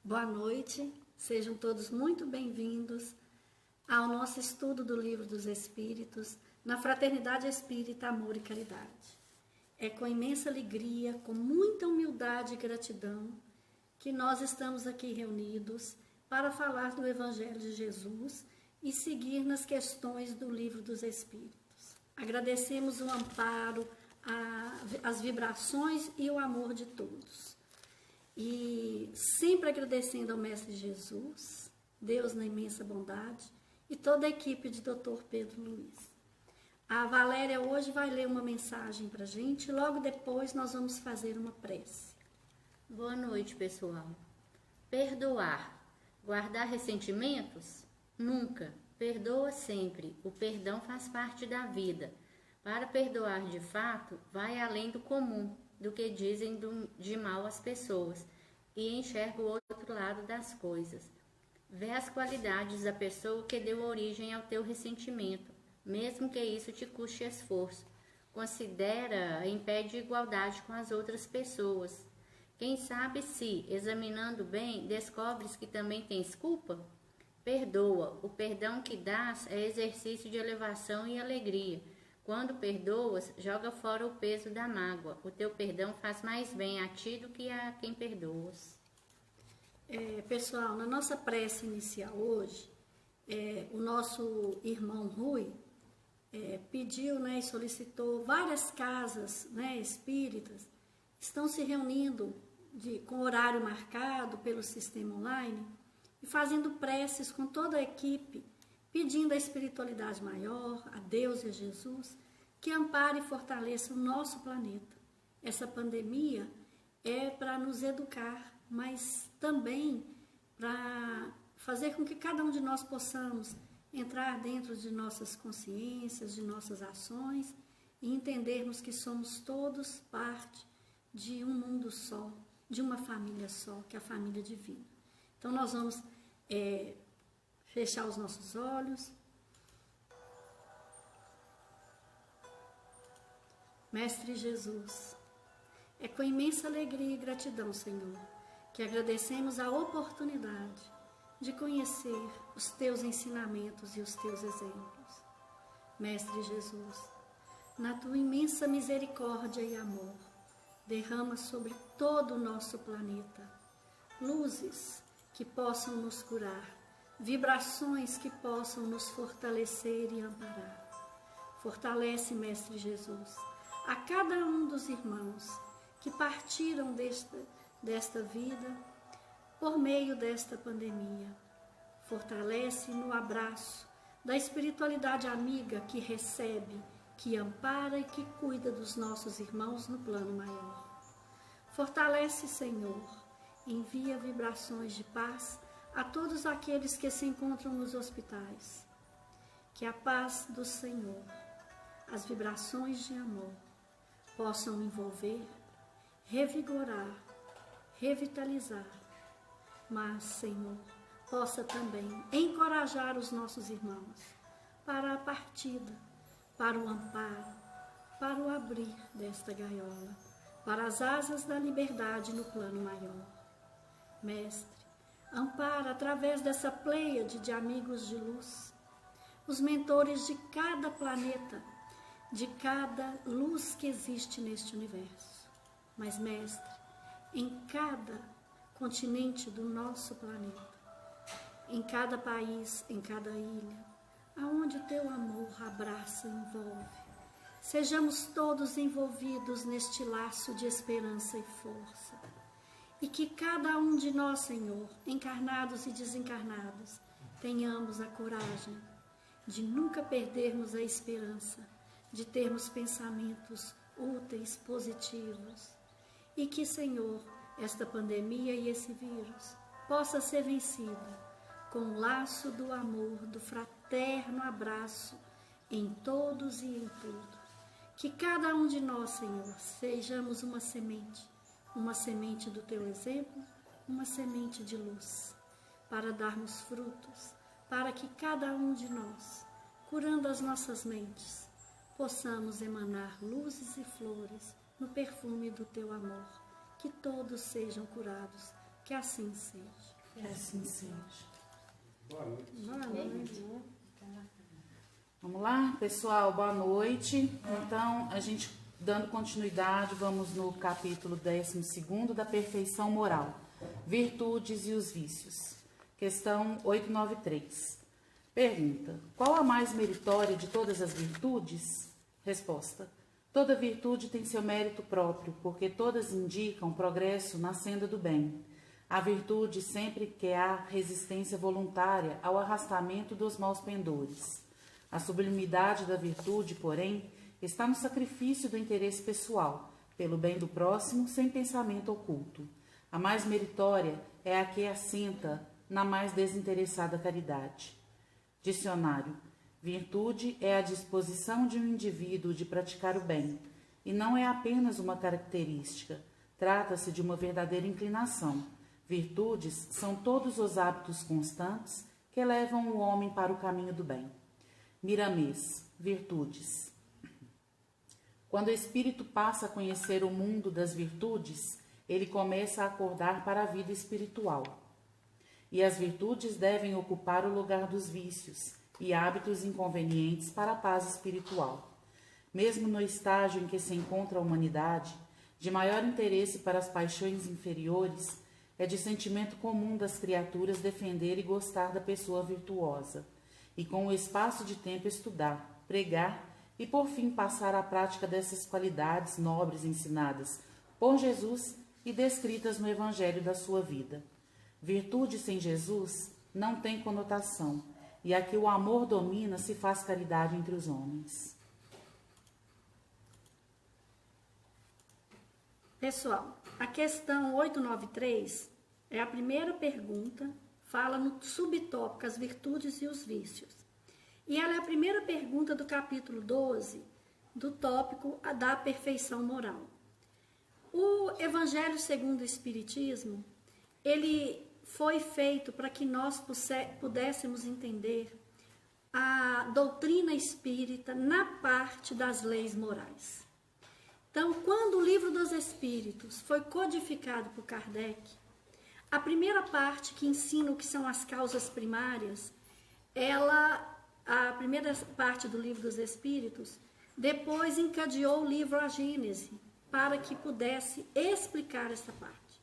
Boa noite, sejam todos muito bem-vindos ao nosso estudo do Livro dos Espíritos, na Fraternidade Espírita, Amor e Caridade. É com imensa alegria, com muita humildade e gratidão, que nós estamos aqui reunidos para falar do Evangelho de Jesus e seguir nas questões do Livro dos Espíritos. Agradecemos o amparo, as vibrações e o amor de todos. E sempre agradecendo ao Mestre Jesus, Deus na imensa bondade, e toda a equipe de Dr. Pedro Luiz. A Valéria hoje vai ler uma mensagem para a gente, e logo depois nós vamos fazer uma prece. Boa noite, pessoal. Perdoar. Guardar ressentimentos? Nunca. Perdoa sempre. O perdão faz parte da vida. Para perdoar de fato, vai além do comum, do que dizem de mal às pessoas, e enxerga o outro lado das coisas. Vê as qualidades da pessoa que deu origem ao teu ressentimento, mesmo que isso te custe esforço. Considera em pé de igualdade com as outras pessoas. Quem sabe se, examinando bem, descobres que também tens culpa? Perdoa. O perdão que dás é exercício de elevação e alegria. Quando perdoas, joga fora o peso da mágoa. O teu perdão faz mais bem a ti do que a quem perdoas. Pessoal, na nossa prece inicial hoje, o nosso irmão Rui pediu, e solicitou várias casas espíritas, estão se reunindo com horário marcado pelo sistema online e fazendo preces com toda a equipe, pedindo à espiritualidade maior, a Deus e a Jesus, que ampare e fortaleça o nosso planeta. Essa pandemia é para nos educar, mas também para fazer com que cada um de nós possamos entrar dentro de nossas consciências, de nossas ações e entendermos que somos todos parte de um mundo só, de uma família só, que é a família divina. Então nós vamos fechar os nossos olhos. Mestre Jesus, é com imensa alegria e gratidão, Senhor, que agradecemos a oportunidade de conhecer os teus ensinamentos e os teus exemplos. Mestre Jesus, na tua imensa misericórdia e amor, derrama sobre todo o nosso planeta luzes que possam nos curar, vibrações que possam nos fortalecer e amparar. Fortalece, Mestre Jesus, a cada um dos irmãos que partiram desta vida por meio desta pandemia. Fortalece no abraço da espiritualidade amiga que recebe, que ampara e que cuida dos nossos irmãos no plano maior. Fortalece, Senhor, envia vibrações de paz a todos aqueles que se encontram nos hospitais. Que a paz do Senhor, as vibrações de amor, possam envolver, revigorar, revitalizar, mas, Senhor, possa também encorajar os nossos irmãos para a partida, para o amparo, para o abrir desta gaiola, para as asas da liberdade no plano maior. Mestre, ampara através dessa pleiade de amigos de luz, os mentores de cada planeta, de cada luz que existe neste universo. Mas, Mestre, em cada continente do nosso planeta, em cada país, em cada ilha, aonde teu amor abraça e envolve, sejamos todos envolvidos neste laço de esperança e força. E que cada um de nós, Senhor, encarnados e desencarnados, tenhamos a coragem de nunca perdermos a esperança, de termos pensamentos úteis, positivos. E que, Senhor, esta pandemia e esse vírus possa ser vencida com o laço do amor, do fraterno abraço em todos e em tudo. Que cada um de nós, Senhor, sejamos uma semente do teu exemplo, uma semente de luz, para darmos frutos, para que cada um de nós, curando as nossas mentes, possamos emanar luzes e flores no perfume do teu amor, que todos sejam curados, que assim seja. Que assim seja. Boa noite. Boa noite. Vamos lá, pessoal, boa noite. Então, a gente, dando continuidade, vamos no capítulo 12º da perfeição moral, virtudes e os vícios. Questão 893. Pergunta: qual a mais meritória de todas as virtudes? Resposta: toda virtude tem seu mérito próprio, porque todas indicam progresso na senda do bem. A virtude sempre que há resistência voluntária ao arrastamento dos maus pendores. A sublimidade da virtude, porém, está no sacrifício do interesse pessoal, pelo bem do próximo, sem pensamento oculto. A mais meritória é a que assenta na mais desinteressada caridade. Dicionário: virtude é a disposição de um indivíduo de praticar o bem, e não é apenas uma característica. Trata-se de uma verdadeira inclinação. Virtudes são todos os hábitos constantes que levam o homem para o caminho do bem. Miramês: virtudes. Quando o espírito passa a conhecer o mundo das virtudes, ele começa a acordar para a vida espiritual. E as virtudes devem ocupar o lugar dos vícios e hábitos inconvenientes para a paz espiritual. Mesmo no estágio em que se encontra a humanidade, de maior interesse para as paixões inferiores, é de sentimento comum das criaturas defender e gostar da pessoa virtuosa, e com o espaço de tempo estudar, pregar e por fim passar à prática dessas qualidades nobres ensinadas por Jesus e descritas no Evangelho da sua vida. Virtude sem Jesus não tem conotação, e a que o amor domina se faz caridade entre os homens. Pessoal, a questão 893 é a primeira pergunta, fala no subtópico as virtudes e os vícios. E ela é a primeira pergunta do capítulo 12, do tópico da perfeição moral. O Evangelho segundo o Espiritismo, ele foi feito para que nós pudéssemos entender a doutrina espírita na parte das leis morais. Então, quando o Livro dos Espíritos foi codificado por Kardec, a primeira parte que ensina o que são as causas primárias, a primeira parte do Livro dos Espíritos, depois encadeou o livro A Gênese, para que pudesse explicar essa parte.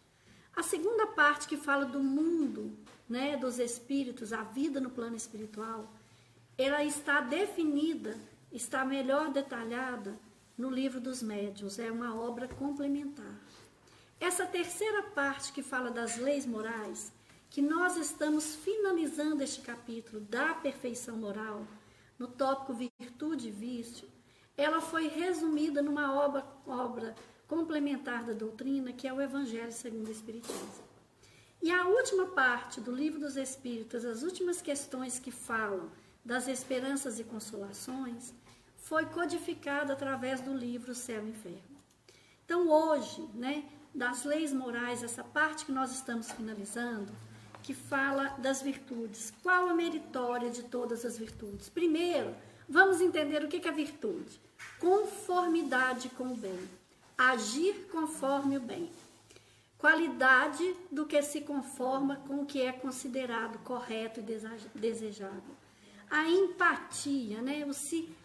A segunda parte, que fala do mundo, né, dos espíritos, a vida no plano espiritual, ela está definida, está melhor detalhada no Livro dos Médiuns, é uma obra complementar. Essa terceira parte que fala das leis morais, que nós estamos finalizando este capítulo da perfeição moral, no tópico virtude e vício, ela foi resumida numa obra complementar da doutrina, que é o Evangelho segundo o Espiritismo. E a última parte do Livro dos Espíritos, as últimas questões que falam das esperanças e consolações, foi codificada através do livro Céu e Inferno. Então, hoje, né, das leis morais, essa parte que nós estamos finalizando, que fala das virtudes. Qual a meritória de todas as virtudes? Primeiro, vamos entender o que é virtude. Conformidade com o bem. Agir conforme o bem. Qualidade do que se conforma com o que é considerado correto e desejável. A empatia, né?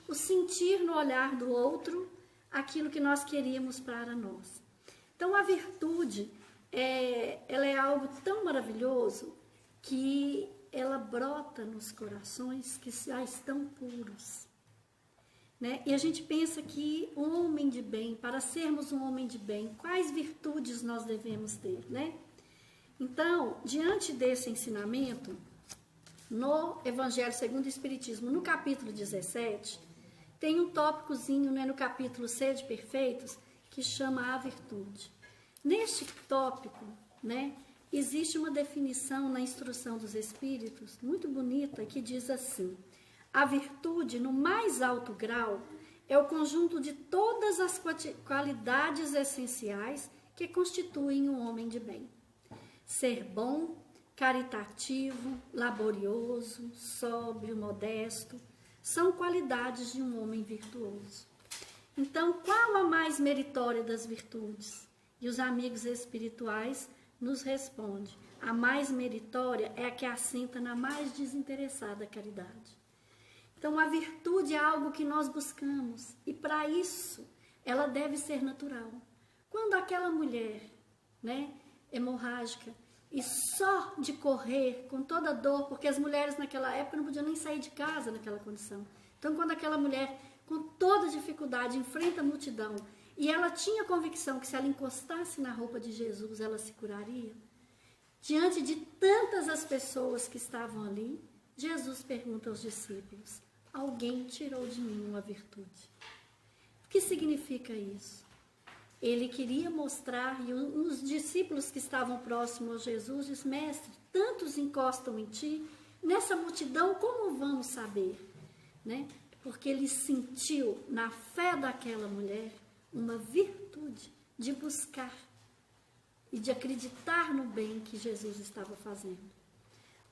O sentir no olhar do outro aquilo que nós queríamos para nós. Então, a virtude, ela é algo tão maravilhoso que ela brota nos corações que já estão puros. Né? E a gente pensa que um homem de bem, para sermos um homem de bem, quais virtudes nós devemos ter, né? Então, diante desse ensinamento, no Evangelho segundo o Espiritismo, no capítulo 17, tem um tópicozinho, né, no capítulo Sede Perfeitos, que chama a virtude. Neste tópico, né, existe uma definição na Instrução dos Espíritos, muito bonita, que diz assim: a virtude, no mais alto grau, é o conjunto de todas as qualidades essenciais que constituem um homem de bem. Ser bom, caritativo, laborioso, sóbrio, modesto, são qualidades de um homem virtuoso. Então, qual a mais meritória das virtudes? E os amigos espirituais nos responde: a mais meritória é a que assenta na mais desinteressada caridade. Então, a virtude é algo que nós buscamos, e para isso ela deve ser natural. Quando aquela mulher, né, hemorrágica, e só de correr com toda dor, porque as mulheres naquela época não podiam nem sair de casa naquela condição. Então, quando aquela mulher, com toda dificuldade, enfrenta a multidão, e ela tinha convicção que se ela encostasse na roupa de Jesus, ela se curaria, diante de tantas as pessoas que estavam ali, Jesus pergunta aos discípulos: alguém tirou de mim uma virtude? O que significa isso? Ele queria mostrar, e os discípulos que estavam próximos a Jesus dizem: mestre, tantos encostam em ti, nessa multidão, como vamos saber? Né? Porque ele sentiu na fé daquela mulher uma virtude de buscar e de acreditar no bem que Jesus estava fazendo.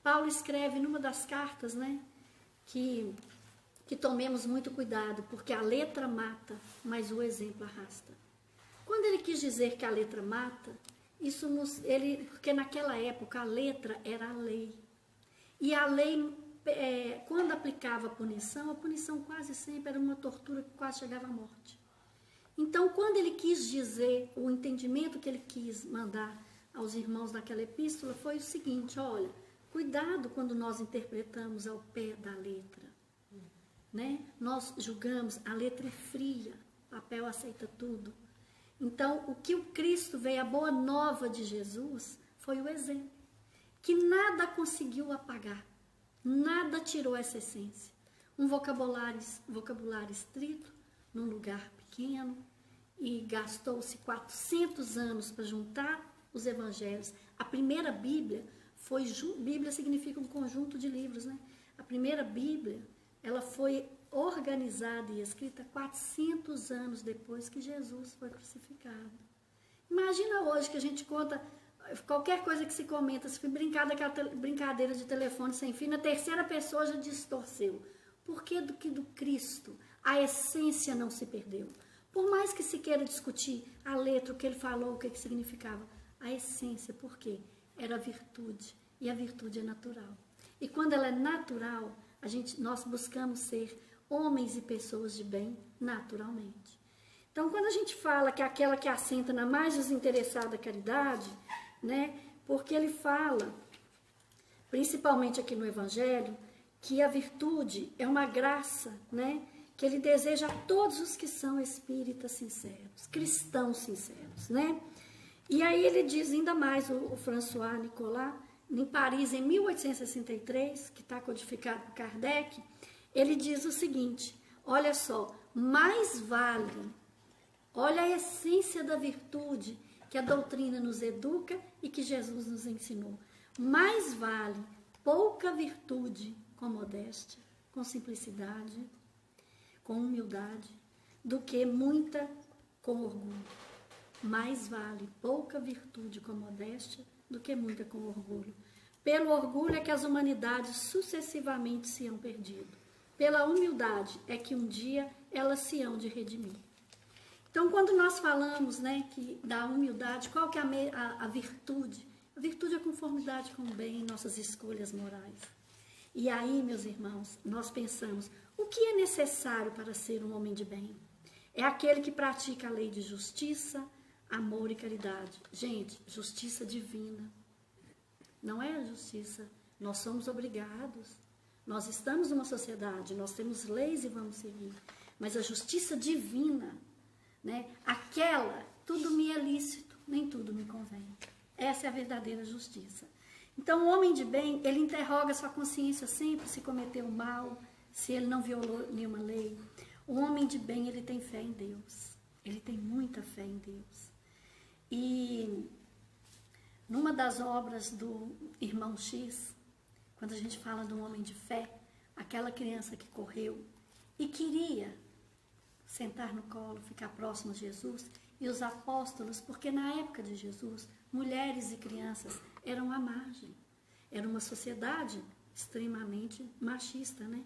Paulo escreve numa das cartas, né, que tomemos muito cuidado, porque a letra mata, mas o exemplo arrasta. Quando ele quis dizer que a letra mata, porque naquela época a letra era a lei. E a lei, quando aplicava a punição quase sempre era uma tortura que quase chegava à morte. Então, quando ele quis dizer, o entendimento que ele quis mandar aos irmãos naquela epístola foi o seguinte: olha, cuidado quando nós interpretamos ao pé da letra. Né? Nós julgamos, a letra é fria, papel aceita tudo. Então, o que o Cristo veio, a boa nova de Jesus, foi o exemplo, que nada conseguiu apagar, nada tirou essa essência. Um vocabulário estrito, num lugar pequeno, e gastou-se 400 anos para juntar os evangelhos. A primeira Bíblia Bíblia significa um conjunto de livros, né? A primeira Bíblia, ela foi organizada e escrita 400 anos depois que Jesus foi crucificado. Imagina hoje que a gente conta, qualquer coisa que se comenta, se foi brincadeira de telefone sem fim, na terceira pessoa já distorceu. Por que do Cristo a essência não se perdeu? Por mais que se queira discutir a letra, o que ele falou, o que significava, a essência, por quê? Era a virtude, e a virtude é natural. E quando ela é natural, nós buscamos ser homens e pessoas de bem naturalmente. Então, quando a gente fala que é aquela que assenta na mais desinteressada caridade, né, porque ele fala, principalmente aqui no Evangelho, que a virtude é uma graça, né, que ele deseja a todos os que são espíritas sinceros, cristãos sinceros, né? E aí ele diz ainda mais, o François Nicolas, em Paris, em 1863, que está codificado por Kardec, ele diz o seguinte: olha só, mais vale, olha a essência da virtude que a doutrina nos educa e que Jesus nos ensinou. Mais vale pouca virtude com modéstia, com simplicidade, com humildade, do que muita com orgulho. Mais vale pouca virtude com modéstia do que muita com orgulho. Pelo orgulho é que as humanidades sucessivamente se hão perdido. Pela humildade é que um dia elas se hão de redimir. Então, quando nós falamos, né, da humildade, qual que é a virtude? A virtude é a conformidade com o bem, nossas escolhas morais. E aí, meus irmãos, nós pensamos, o que é necessário para ser um homem de bem? É aquele que pratica a lei de justiça, amor e caridade. Gente, justiça divina. Não é a justiça. Nós somos obrigados. Nós estamos numa sociedade, nós temos leis e vamos seguir. Mas a justiça divina, né? Aquela, tudo me é lícito, nem tudo me convém. Essa é a verdadeira justiça. Então, o homem de bem, ele interroga sua consciência sempre se cometeu mal, se ele não violou nenhuma lei. O homem de bem, ele tem fé em Deus. Ele tem muita fé em Deus. E numa das obras do Irmão X, quando a gente fala de um homem de fé, aquela criança que correu e queria sentar no colo, ficar próximo a Jesus, e os apóstolos, porque na época de Jesus, mulheres e crianças eram à margem. Era uma sociedade extremamente machista, né?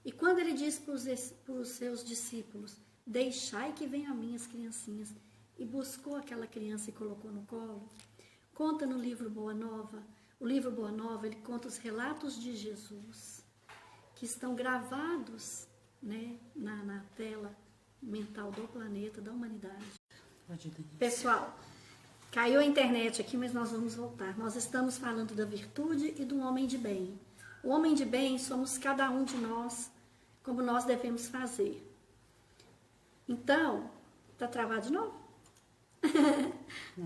E quando ele diz para os seus discípulos, deixai que venham a mim as criancinhas, e buscou aquela criança e colocou no colo, conta no livro Boa Nova. O livro Boa Nova, ele conta os relatos de Jesus, que estão gravados, né, na tela mental do planeta, da humanidade. Pessoal, caiu a internet aqui, mas nós vamos voltar. Nós estamos falando da virtude e do homem de bem. O homem de bem somos cada um de nós, como nós devemos fazer. Então, tá travado de novo?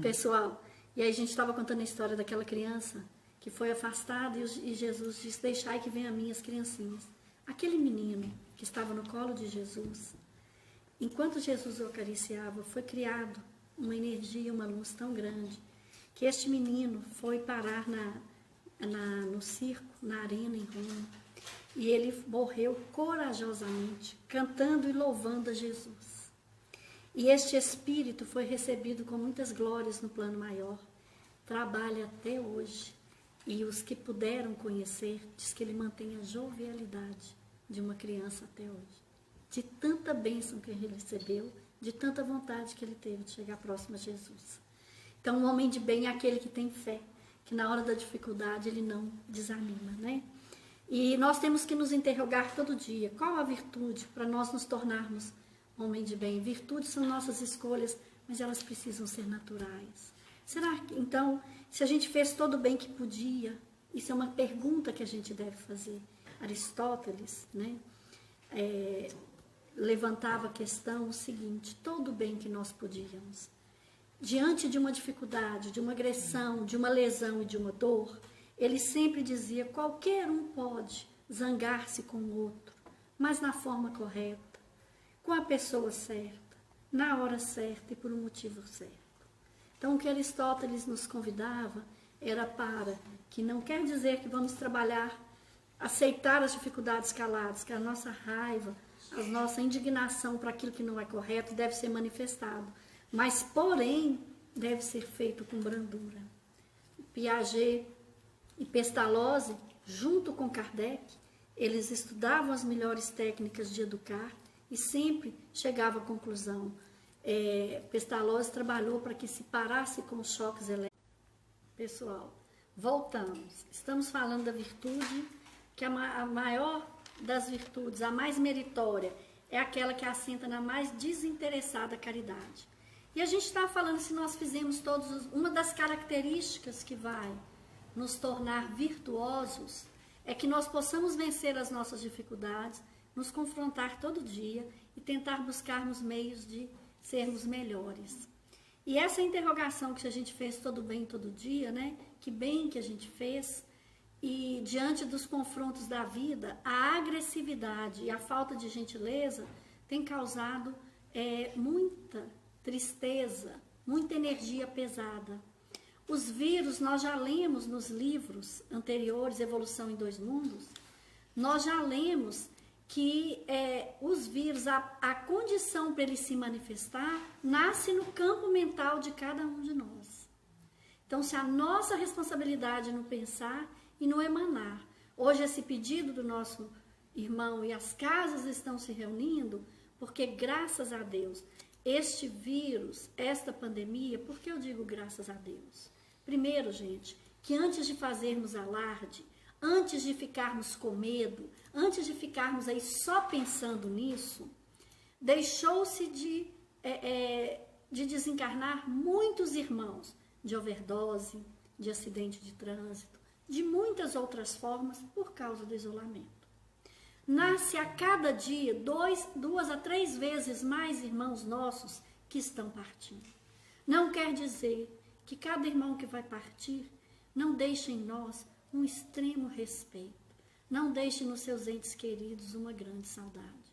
Pessoal, e aí a gente estava contando a história daquela criança que foi afastada e Jesus disse, deixai que venham a mim as criancinhas. Aquele menino que estava no colo de Jesus, enquanto Jesus o acariciava, foi criado uma energia, uma luz tão grande, que este menino foi parar no circo, na arena em Roma, e ele morreu corajosamente, cantando e louvando a Jesus. E este espírito foi recebido com muitas glórias no plano maior, trabalha até hoje, e os que puderam conhecer, diz que ele mantém a jovialidade de uma criança até hoje, de tanta bênção que ele recebeu, de tanta vontade que ele teve de chegar próximo a Jesus. Então, o homem de bem é aquele que tem fé, que na hora da dificuldade ele não desanima, né? E nós temos que nos interrogar todo dia, qual a virtude para nós nos tornarmos homem de bem? Virtudes são nossas escolhas, mas elas precisam ser naturais. Será que, então, se a gente fez todo o bem que podia, isso é uma pergunta que a gente deve fazer. Aristóteles, né, levantava a questão o seguinte, todo o bem que nós podíamos, diante de uma dificuldade, de uma agressão, de uma lesão e de uma dor, ele sempre dizia, qualquer um pode zangar-se com o outro, mas na forma correta, com a pessoa certa, na hora certa e por um motivo certo. Então, o que Aristóteles nos convidava era para que não quer dizer que vamos trabalhar, aceitar as dificuldades caladas, que a nossa raiva, a nossa indignação para aquilo que não é correto deve ser manifestado, mas, porém, deve ser feito com brandura. Piaget e Pestalozzi, junto com Kardec, eles estudavam as melhores técnicas de educar e sempre chegavam à conclusão. Pestalozzi trabalhou para que se parasse com os choques elétricos. Pessoal, voltamos. Estamos falando da virtude, que a maior das virtudes, a mais meritória, é aquela que assenta na mais desinteressada caridade. E a gente está falando, se nós fizemos uma das características que vai nos tornar virtuosos, é que nós possamos vencer as nossas dificuldades, nos confrontar todo dia e tentar buscarmos meios de sermos melhores. E essa interrogação que a gente fez todo bem todo dia, né? Que bem que a gente fez, e diante dos confrontos da vida, a agressividade e a falta de gentileza tem causado muita tristeza, muita energia pesada. Os vírus, nós já lemos nos livros anteriores, Evolução em Dois Mundos, nós já lemos que os vírus, a condição para ele se manifestar, nasce no campo mental de cada um de nós. Então, se a nossa responsabilidade é no pensar e no emanar, hoje esse pedido do nosso irmão e as casas estão se reunindo, porque graças a Deus, este vírus, esta pandemia, por que eu digo graças a Deus? Primeiro, gente, que antes de fazermos alarde, antes de ficarmos com medo, antes de ficarmos aí só pensando nisso, deixou-se de desencarnar muitos irmãos de overdose, de acidente de trânsito, de muitas outras formas por causa do isolamento. Nasce a cada dia 2 a 3 vezes mais irmãos nossos que estão partindo. Não quer dizer que cada irmão que vai partir não deixe em nós um extremo respeito, não deixe nos seus entes queridos uma grande saudade.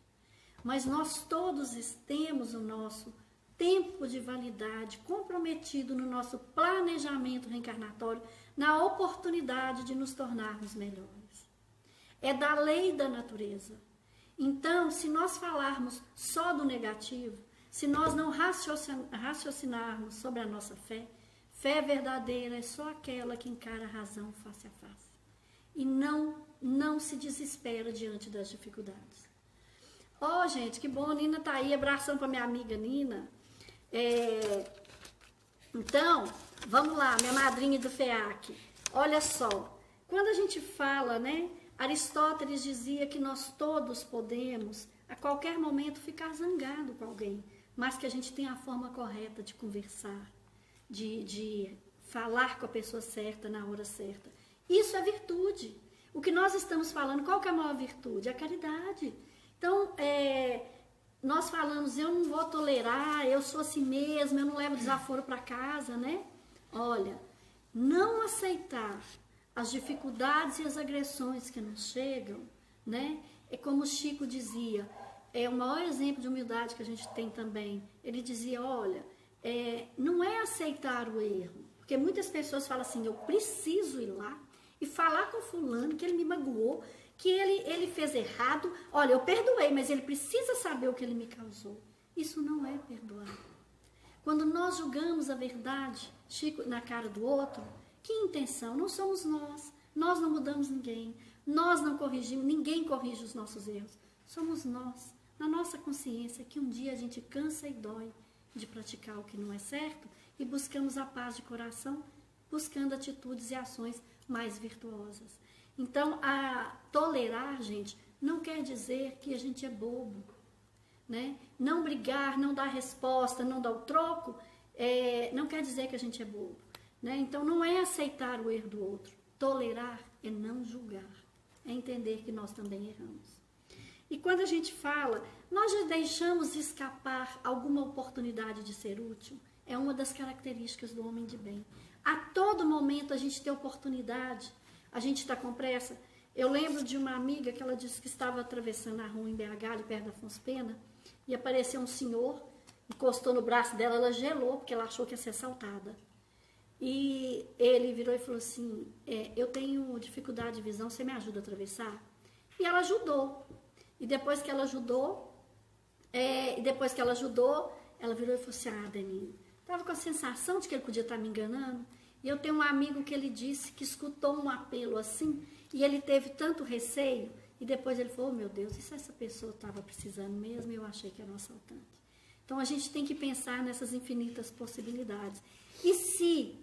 Mas nós todos temos o nosso tempo de validade comprometido no nosso planejamento reencarnatório, na oportunidade de nos tornarmos melhores. É da lei da natureza. Então, se nós falarmos só do negativo, se nós não raciocinarmos sobre a nossa fé, fé verdadeira é só aquela que encara a razão face a face e não se desespera diante das dificuldades. Ó, gente, que bom, Nina tá aí, abração para minha amiga Nina. Então, Vamos lá, minha madrinha do FEAC. Olha só, quando a gente fala, né? Aristóteles dizia que nós todos podemos, a qualquer momento, ficar zangado com alguém, mas que a gente tem a forma correta de conversar, de falar com a pessoa certa na hora certa. Isso é virtude. O que nós estamos falando, qual que é a maior virtude? A caridade. Então, nós falamos, eu não vou tolerar, eu sou assim mesmo, eu não levo desaforo para casa, né? Olha, não aceitar as dificuldades e as agressões que nos chegam, né? É como o Chico dizia, é o maior exemplo de humildade que a gente tem também. Ele dizia, olha, não é aceitar o erro, porque muitas pessoas falam assim, eu preciso ir lá e falar com fulano que ele me magoou, que ele fez errado. Olha, eu perdoei, mas ele precisa saber o que ele me causou. Isso não é perdoar. Quando nós julgamos a verdade, Chico, na cara do outro, que intenção? Não somos nós. Nós não mudamos ninguém. Nós não corrigimos, ninguém corrige os nossos erros. Somos nós, na nossa consciência, que um dia a gente cansa e dói de praticar o que não é certo e buscamos a paz de coração, buscando atitudes e ações mais virtuosas. Então, tolerar, gente, não quer dizer que a gente é bobo, né? Não brigar, não dar resposta, não dar o troco, não quer dizer que a gente é bobo, né? Então, não é aceitar o erro do outro. Tolerar é não julgar, é entender que nós também erramos. E quando a gente fala, nós já deixamos escapar alguma oportunidade de ser útil, é uma das características do homem de bem. A todo momento a gente tem oportunidade, a gente está com pressa. Eu lembro de uma amiga que ela disse que estava atravessando a rua em BH, ali perto da Afonso Pena, e apareceu um senhor, encostou no braço dela, ela gelou, porque ela achou que ia ser assaltada. E ele virou e falou assim, eu tenho dificuldade de visão, você me ajuda a atravessar? E ela ajudou. E depois que ela ajudou, ela virou e falou assim, Denise, estava com a sensação de que ele podia estar me enganando. E eu tenho um amigo que ele disse que escutou um apelo assim, e ele teve tanto receio, e depois ele falou, meu Deus, e se essa pessoa estava precisando mesmo, eu achei que era um assaltante. Então a gente tem que pensar nessas infinitas possibilidades. E se,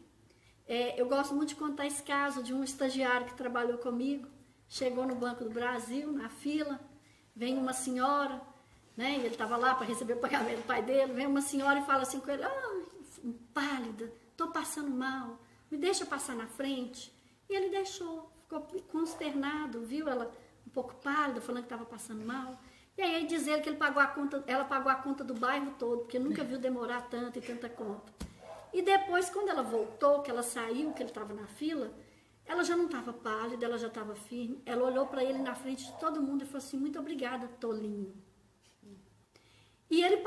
eu gosto muito de contar esse caso de um estagiário que trabalhou comigo, chegou no Banco do Brasil, na fila, vem uma senhora, né, e ele estava lá para receber o pagamento do pai dele, vem uma senhora e fala assim com ele, pálida, estou passando mal, me deixa passar na frente. E ele deixou, ficou consternado, viu ela um pouco pálida, falando que estava passando mal. E aí diz ele que ela pagou a conta do bairro todo, porque nunca viu demorar tanto e tanta conta. E depois, quando ela voltou, que ela saiu, que ele estava na fila, ela já não estava pálida, ela já estava firme. Ela olhou para ele na frente de todo mundo e falou assim, muito obrigada, tolinho. E ele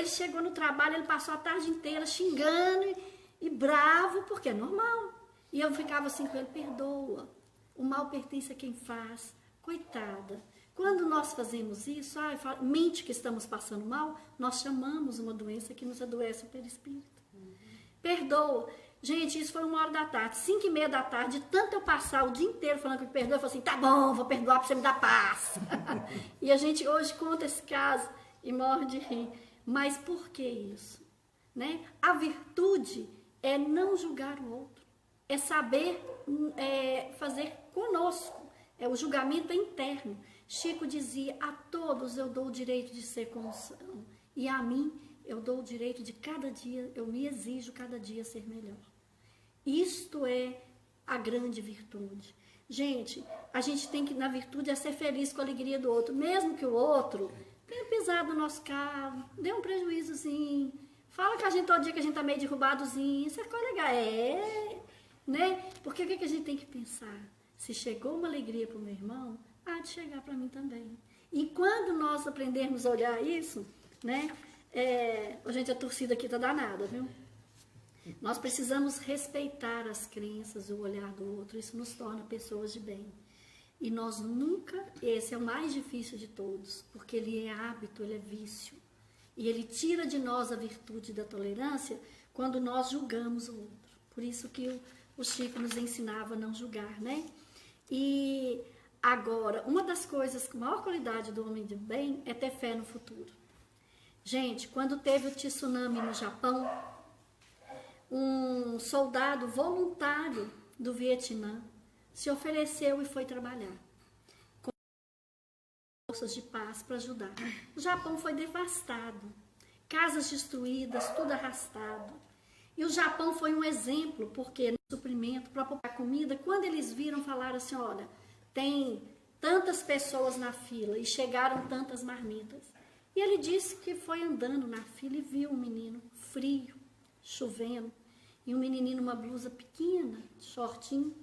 chegou no trabalho, ele passou a tarde inteira xingando e bravo, porque é normal. E eu ficava assim com ele, perdoa, o mal pertence a quem faz, coitada. Quando nós fazemos isso, mente que estamos passando mal, nós chamamos uma doença que nos adoece o perispírito. Perdoa. Gente, isso foi 1h da tarde, 5h30 da tarde, de tanto eu passar o dia inteiro falando que me perdoa, eu falei assim, tá bom, vou perdoar para você me dar paz. E a gente hoje conta esse caso e morre de rir. Mas por que isso? Né? A virtude é não julgar o outro, é saber fazer conosco, o julgamento interno. Chico dizia, a todos eu dou o direito de ser como são, e a mim eu dou o direito de cada dia, eu me exijo cada dia ser melhor. Isto é a grande virtude. Gente, a gente tem que, na virtude, ser feliz com a alegria do outro, mesmo que o outro tenha pisado no nosso carro, dê um prejuízozinho, fala com a gente todo dia que a gente tá meio derrubadozinho, isso é coisa legal, né? Porque o que a gente tem que pensar? Se chegou uma alegria para o meu irmão, há de chegar para mim também. E quando nós aprendermos a olhar isso, né? Gente, a torcida aqui tá danada, viu? Nós precisamos respeitar as crenças, o olhar do outro, isso nos torna pessoas de bem. E nós nunca, esse é o mais difícil de todos, porque ele é hábito, ele é vício. E ele tira de nós a virtude da tolerância quando nós julgamos o outro. Por isso que o Chico nos ensinava a não julgar, né? E agora, uma das coisas com maior qualidade do homem de bem é ter fé no futuro. Gente, quando teve o tsunami no Japão, um soldado voluntário do Vietnã se ofereceu e foi trabalhar com forças de paz para ajudar. O Japão foi devastado, casas destruídas, tudo arrastado. E o Japão foi um exemplo, porque no suprimento, para poupar comida, quando eles viram, falaram assim, olha, tem tantas pessoas na fila e chegaram tantas marmitas. E ele disse que foi andando na fila e viu um menino frio, chovendo, e um menininho numa blusa pequena, shortinho,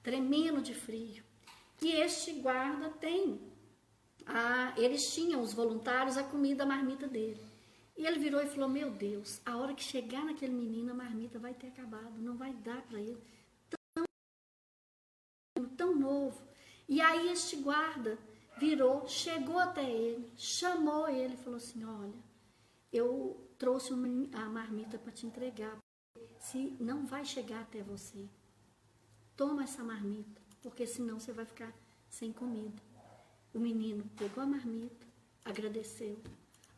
tremendo de frio. E este guarda eles tinham, os voluntários, a comida, a marmita dele. E ele virou e falou, meu Deus, a hora que chegar naquele menino, a marmita vai ter acabado, não vai dar para ele. Tão novo. E aí este guarda virou, chegou até ele, chamou ele e falou assim, olha, eu trouxe a marmita para te entregar, se não vai chegar até você. Toma essa marmita, porque senão você vai ficar sem comida. O menino pegou a marmita, agradeceu,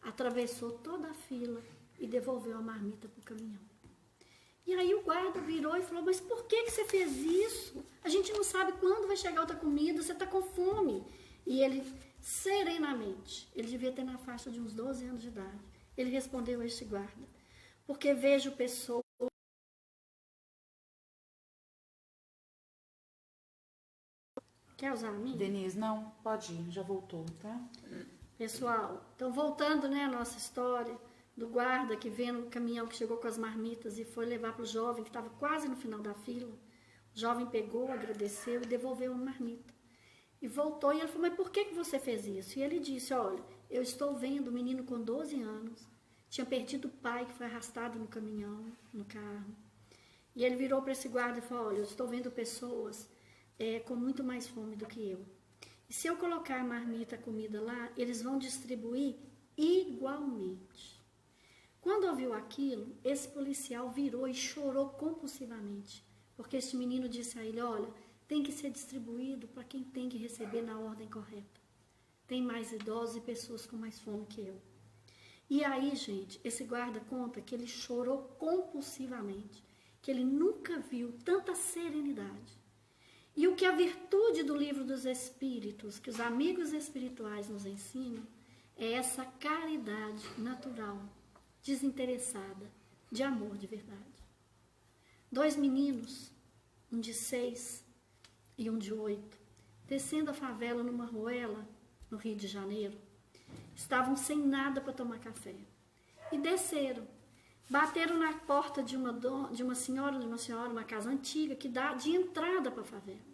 atravessou toda a fila e devolveu a marmita para o caminhão. E aí o guarda virou e falou, mas por que você fez isso? A gente não sabe quando vai chegar outra comida, você está com fome. E ele, serenamente, ele devia ter na faixa de uns 12 anos de idade, ele respondeu a este guarda, porque vejo pessoas... Quer usar a minha? Denise, não, pode ir, já voltou, tá? Pessoal, então voltando, né, a nossa história do guarda que vê no caminhão que chegou com as marmitas e foi levar para o jovem que estava quase no final da fila. O jovem pegou, agradeceu e devolveu uma marmita. E voltou e ele falou, mas por que você fez isso? E ele disse, olha, eu estou vendo um menino com 12 anos, tinha perdido o pai que foi arrastado no caminhão, no carro. E ele virou para esse guarda e falou, olha, eu estou vendo pessoas com muito mais fome do que eu. E se eu colocar a marmita, a comida lá, eles vão distribuir igualmente. Quando ouviu aquilo, esse policial virou e chorou compulsivamente, porque esse menino disse a ele, olha, tem que ser distribuído para quem tem que receber na ordem correta. Tem mais idosos e pessoas com mais fome que eu. E aí, gente, esse guarda conta que ele chorou compulsivamente, que ele nunca viu tanta serenidade. E o que a virtude do livro dos Espíritos, que os amigos espirituais nos ensinam, é essa caridade natural, desinteressada, de amor de verdade. 2 meninos, um de 6 e um de 8, descendo a favela numa ruela, no Rio de Janeiro, estavam sem nada para tomar café. E desceram, bateram na porta de uma senhora, uma casa antiga, que dá de entrada para a favela.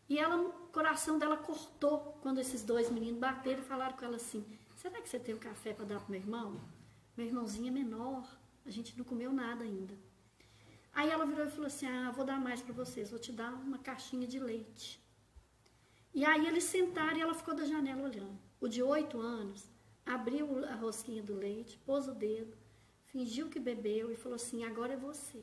E o coração dela cortou quando esses 2 meninos bateram e falaram com ela assim, será que você tem um café para dar para o meu irmão? Meu irmãozinho é menor, a gente não comeu nada ainda. Aí ela virou e falou assim, vou dar mais para vocês, vou te dar uma caixinha de leite. E aí eles sentaram e ela ficou da janela olhando. O de 8 anos abriu a rosquinha do leite, pôs o dedo, fingiu que bebeu e falou assim, agora é você.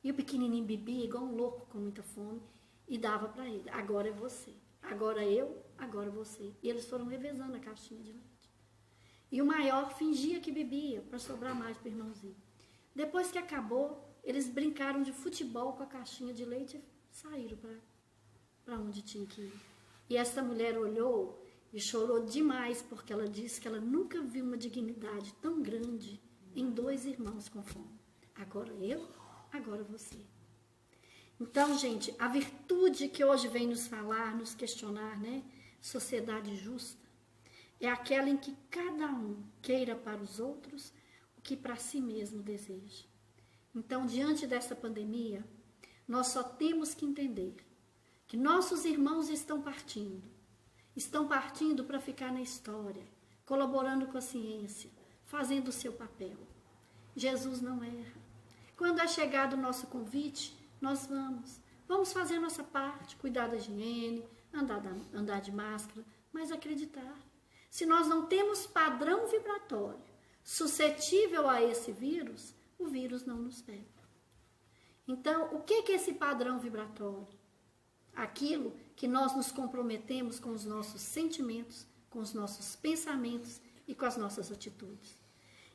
E o pequenininho bebia igual um louco com muita fome e dava para ele, agora é você. Agora eu, agora você. E eles foram revezando a caixinha de leite. E o maior fingia que bebia para sobrar mais para o irmãozinho. Depois que acabou, eles brincaram de futebol com a caixinha de leite e saíram para onde tinha que ir. E essa mulher olhou e chorou demais, porque ela disse que ela nunca viu uma dignidade tão grande em 2 irmãos com fome. Agora eu, agora você. Então, gente, a virtude que hoje vem nos falar, nos questionar, né? Sociedade justa, é aquela em que cada um queira para os outros o que para si mesmo deseja. Então, diante dessa pandemia, nós só temos que entender que nossos irmãos estão partindo para ficar na história, colaborando com a ciência, fazendo o seu papel. Jesus não erra. Quando é chegado o nosso convite, nós vamos fazer a nossa parte, cuidar da higiene, andar de máscara, mas acreditar. Se nós não temos padrão vibratório suscetível a esse vírus, o vírus não nos pega. Então, o que é esse padrão vibratório? Aquilo que nós nos comprometemos com os nossos sentimentos, com os nossos pensamentos e com as nossas atitudes.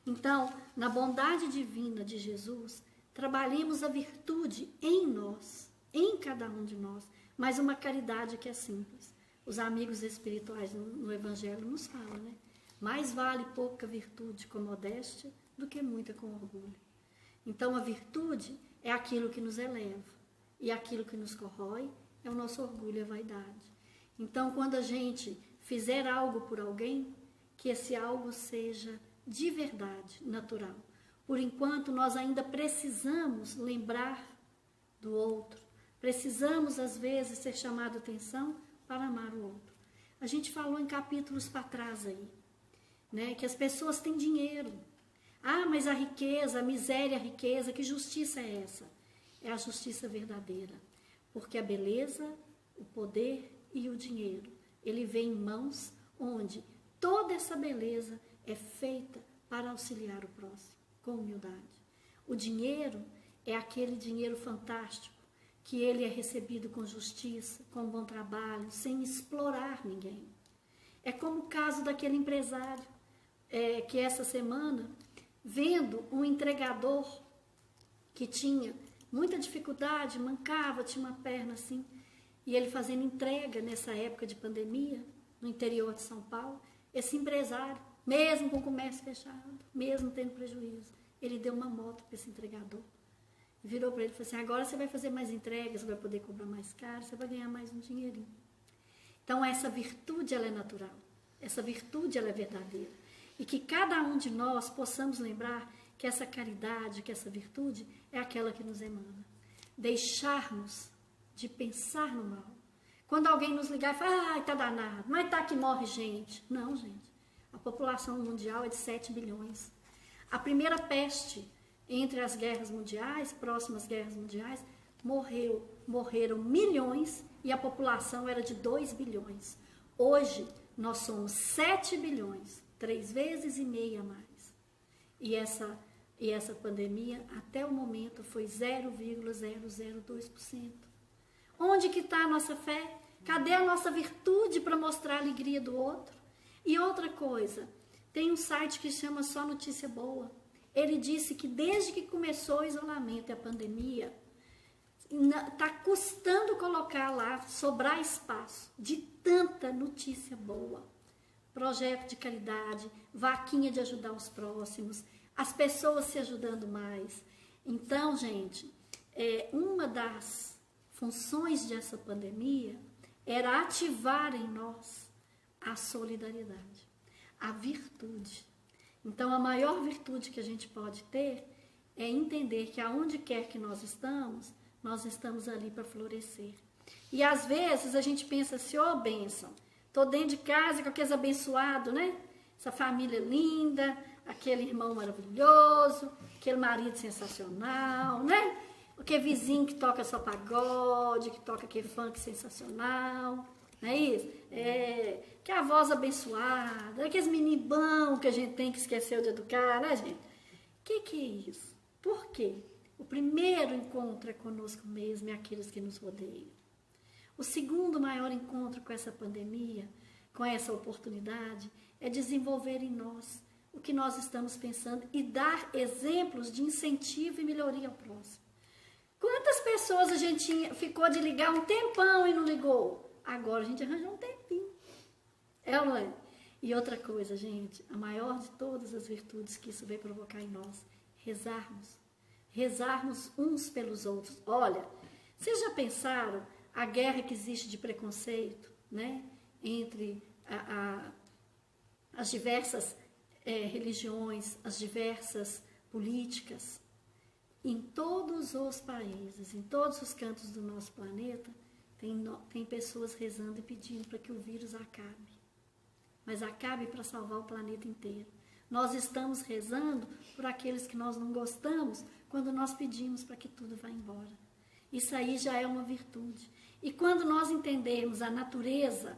Então, na bondade divina de Jesus, trabalhemos a virtude em nós, em cada um de nós, mas uma caridade que é simples. Os amigos espirituais no Evangelho nos falam, né? Mais vale pouca virtude com modéstia do que muita com orgulho. Então, a virtude é aquilo que nos eleva, e aquilo que nos corrói é o nosso orgulho e a vaidade. Então, quando a gente fizer algo por alguém, que esse algo seja de verdade, natural. Por enquanto, nós ainda precisamos lembrar do outro, precisamos, às vezes, ser chamado a atenção para amar o outro. A gente falou em capítulos para trás aí, né, que as pessoas têm dinheiro. Ah, mas a riqueza, a miséria, a riqueza, que justiça é essa? É a justiça verdadeira, porque a beleza, o poder e o dinheiro, ele vem em mãos onde toda essa beleza é feita para auxiliar o próximo, com humildade. O dinheiro é aquele dinheiro fantástico, que ele é recebido com justiça, com bom trabalho, sem explorar ninguém. É como o caso daquele empresário, que essa semana, vendo um entregador que tinha muita dificuldade, mancava, tinha uma perna assim, e ele fazendo entrega nessa época de pandemia, no interior de São Paulo, esse empresário, mesmo com o comércio fechado, mesmo tendo prejuízo, ele deu uma moto para esse entregador. Virou para ele e falou assim, agora você vai fazer mais entregas, você vai poder cobrar mais caro, você vai ganhar mais um dinheirinho. Então, essa virtude, ela é natural. Essa virtude, ela é verdadeira. E que cada um de nós possamos lembrar que essa caridade, que essa virtude é aquela que nos emana. Deixarmos de pensar no mal. Quando alguém nos ligar e falar, ai, tá danado, mas tá que morre gente. Não, gente. A população mundial é de 7 bilhões. A primeira peste entre as guerras mundiais, próximas guerras mundiais, morreram milhões e a população era de 2 bilhões. Hoje, nós somos 7 bilhões, 3 vezes e meia a mais. E essa pandemia, até o momento, foi 0,002%. Onde que está a nossa fé? Cadê a nossa virtude para mostrar a alegria do outro? E outra coisa, tem um site que chama Só Notícia Boa. Ele disse que desde que começou o isolamento e a pandemia, está custando colocar lá, sobrar espaço de tanta notícia boa. Projeto de caridade, vaquinha de ajudar os próximos, as pessoas se ajudando mais. Então, gente, uma das funções dessa pandemia era ativar em nós a solidariedade, a virtude. Então, a maior virtude que a gente pode ter é entender que aonde quer que nós estamos ali para florescer. E às vezes a gente pensa assim, ô bênção, tô dentro de casa com aqueles abençoados, né? Essa família linda, aquele irmão maravilhoso, aquele marido sensacional, né? Aquele vizinho que toca só pagode, que toca aquele funk sensacional, não é isso? Que a voz abençoada, aqueles meninos bons que a gente tem que esqueceu de educar, né, gente? Que é isso? Por quê? O primeiro encontro é conosco mesmo e aqueles que nos rodeiam. O segundo maior encontro com essa pandemia, com essa oportunidade, é desenvolver em nós o que nós estamos pensando e dar exemplos de incentivo e melhoria ao próximo. Quantas pessoas a gente ficou de ligar um tempão e não ligou? Agora a gente arranjou um tempinho. É ou não é? E outra coisa, gente, a maior de todas as virtudes que isso vai provocar em nós, rezarmos. Rezarmos uns pelos outros. Olha, vocês já pensaram a guerra que existe de preconceito, né? Entre as diversas religiões, as diversas políticas? Em todos os países, em todos os cantos do nosso planeta, tem pessoas rezando e pedindo para que o vírus acabe. Mas acabe para salvar o planeta inteiro. Nós estamos rezando por aqueles que nós não gostamos quando nós pedimos para que tudo vá embora. Isso aí já é uma virtude. E quando nós entendermos a natureza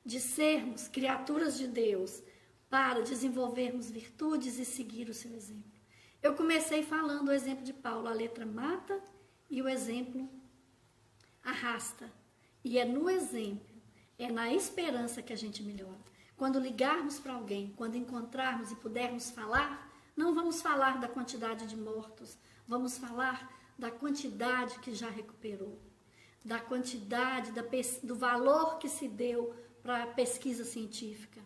de sermos criaturas de Deus para desenvolvermos virtudes e seguir o seu exemplo. Eu comecei falando o exemplo de Paulo, a letra mata e o exemplo arrasta. E é no exemplo, é na esperança que a gente melhora. Quando ligarmos para alguém, quando encontrarmos e pudermos falar, não vamos falar da quantidade de mortos, Vamos falar da quantidade que já recuperou, da quantidade, do valor que se deu para a pesquisa científica.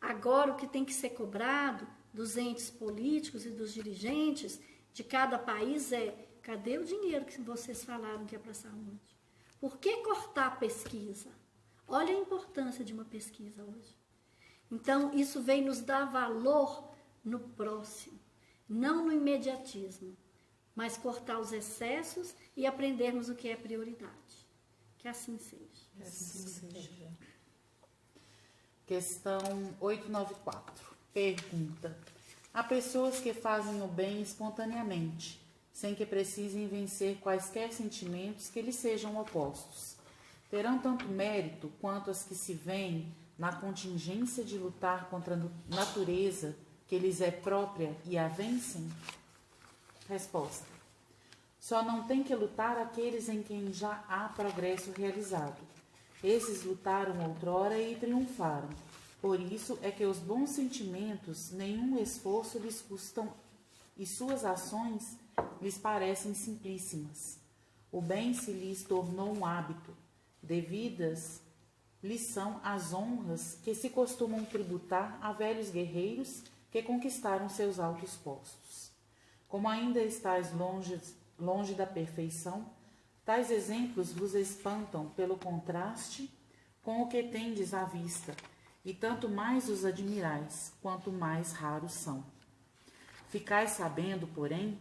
Agora, o que tem que ser cobrado dos entes políticos e dos dirigentes de cada país é: cadê o dinheiro que vocês falaram que é para a saúde? Por que cortar a pesquisa? Olha a importância de uma pesquisa hoje. Então, isso vem nos dar valor no próximo, não no imediatismo, mas cortar os excessos e aprendermos o que é prioridade. Que assim seja. Que assim seja. Questão 894. Pergunta: há pessoas que fazem o bem espontaneamente, sem que precisem vencer quaisquer sentimentos que lhes sejam opostos. Terão tanto mérito quanto as que se veem na contingência de lutar contra a natureza que lhes é própria e a vencem? Resposta: só não tem que lutar aqueles em quem já há progresso realizado. Esses lutaram outrora e triunfaram. Por isso é que os bons sentimentos nenhum esforço lhes custam e suas ações lhes parecem simplíssimas. O bem se lhes tornou um hábito. Devidas lhes são as honras que se costumam tributar a velhos guerreiros que conquistaram seus altos postos. Como ainda estáis longe da perfeição, tais exemplos vos espantam pelo contraste com o que tendes à vista, e tanto mais os admirais, quanto mais raros são. Ficais sabendo, porém,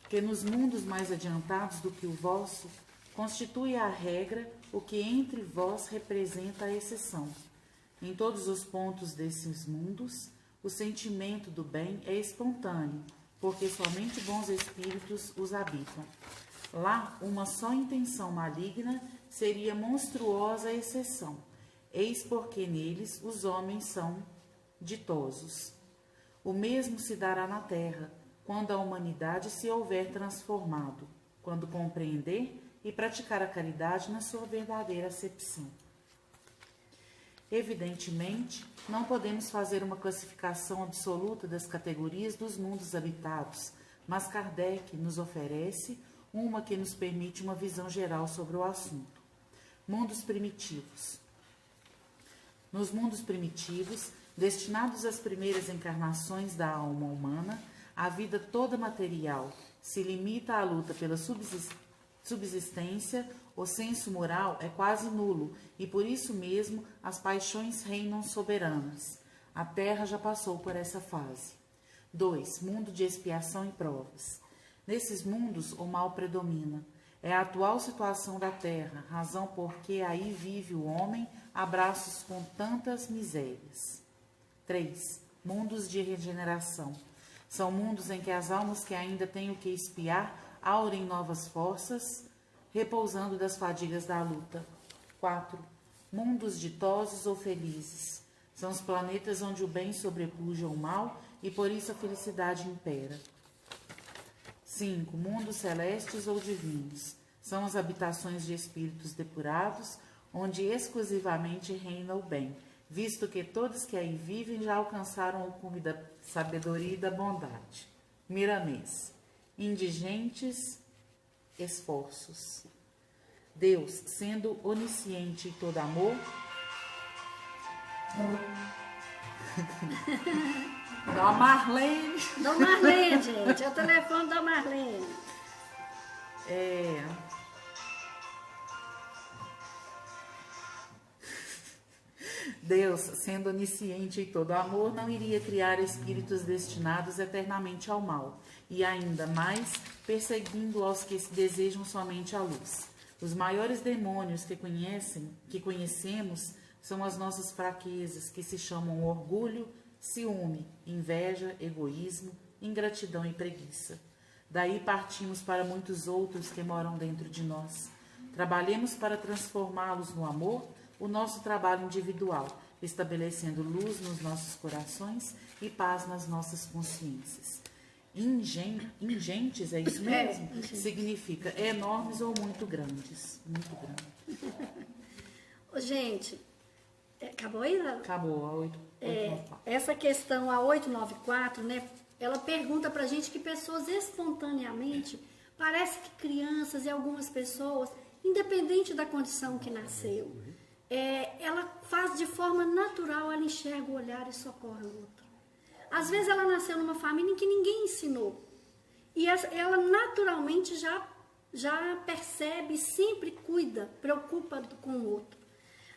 que nos mundos mais adiantados do que o vosso, constitui a regra o que entre vós representa a exceção. Em todos os pontos desses mundos, o sentimento do bem é espontâneo, porque somente bons espíritos os habitam. Lá, uma só intenção maligna seria monstruosa exceção, eis porque neles os homens são ditosos. O mesmo se dará na terra, quando a humanidade se houver transformado, quando compreender e praticar a caridade na sua verdadeira acepção. Evidentemente, não podemos fazer uma classificação absoluta das categorias dos mundos habitados, mas Kardec nos oferece uma que nos permite uma visão geral sobre o assunto. Mundos primitivos. Nos mundos primitivos, destinados às primeiras encarnações da alma humana, a vida toda material se limita à luta pela subsistência. O senso moral é quase nulo e por isso mesmo as paixões reinam soberanas. A Terra já passou por essa fase. 2. Mundo de expiação e provas. Nesses mundos o mal predomina. É a atual situação da Terra, razão porque aí vive o homem a braços com tantas misérias. 3. Mundos de regeneração. São mundos em que as almas que ainda têm o que expiar aurem novas forças, repousando das fadigas da luta. 4. Mundos ditosos ou felizes. São os planetas onde o bem sobrepuja o mal e por isso a felicidade impera. 5. Mundos celestes ou divinos. São as habitações de espíritos depurados, onde exclusivamente reina o bem, visto que todos que aí vivem já alcançaram o cume da sabedoria e da bondade. Miramês. Indigentes esforços. Deus, sendo onisciente e todo amor, Dona Marlene. Dona Marlene, gente, é o telefone da Marlene. Deus, sendo onisciente e todo amor, não iria criar espíritos destinados eternamente ao mal, e ainda mais perseguindo aos que se desejam somente a luz. Os maiores demônios que conhecemos são as nossas fraquezas, que se chamam orgulho, ciúme, inveja, egoísmo, ingratidão e preguiça. Daí partimos para muitos outros que moram dentro de nós. Trabalhemos para transformá-los no amor, o nosso trabalho individual, estabelecendo luz nos nossos corações e paz nas nossas consciências. Ingentes, é isso mesmo? Significa enormes ou muito grandes. Muito grande. Gente, acabou aí? Acabou, a 894. Essa questão, a 894, né? ela pergunta pra gente que pessoas espontaneamente, parece que crianças e algumas pessoas, independente da condição que nasceu, ela faz de forma natural, ela enxerga o olhar e socorre o outro. Às vezes ela nasceu numa família em que ninguém ensinou. E ela naturalmente já percebe, sempre cuida, preocupa com o outro.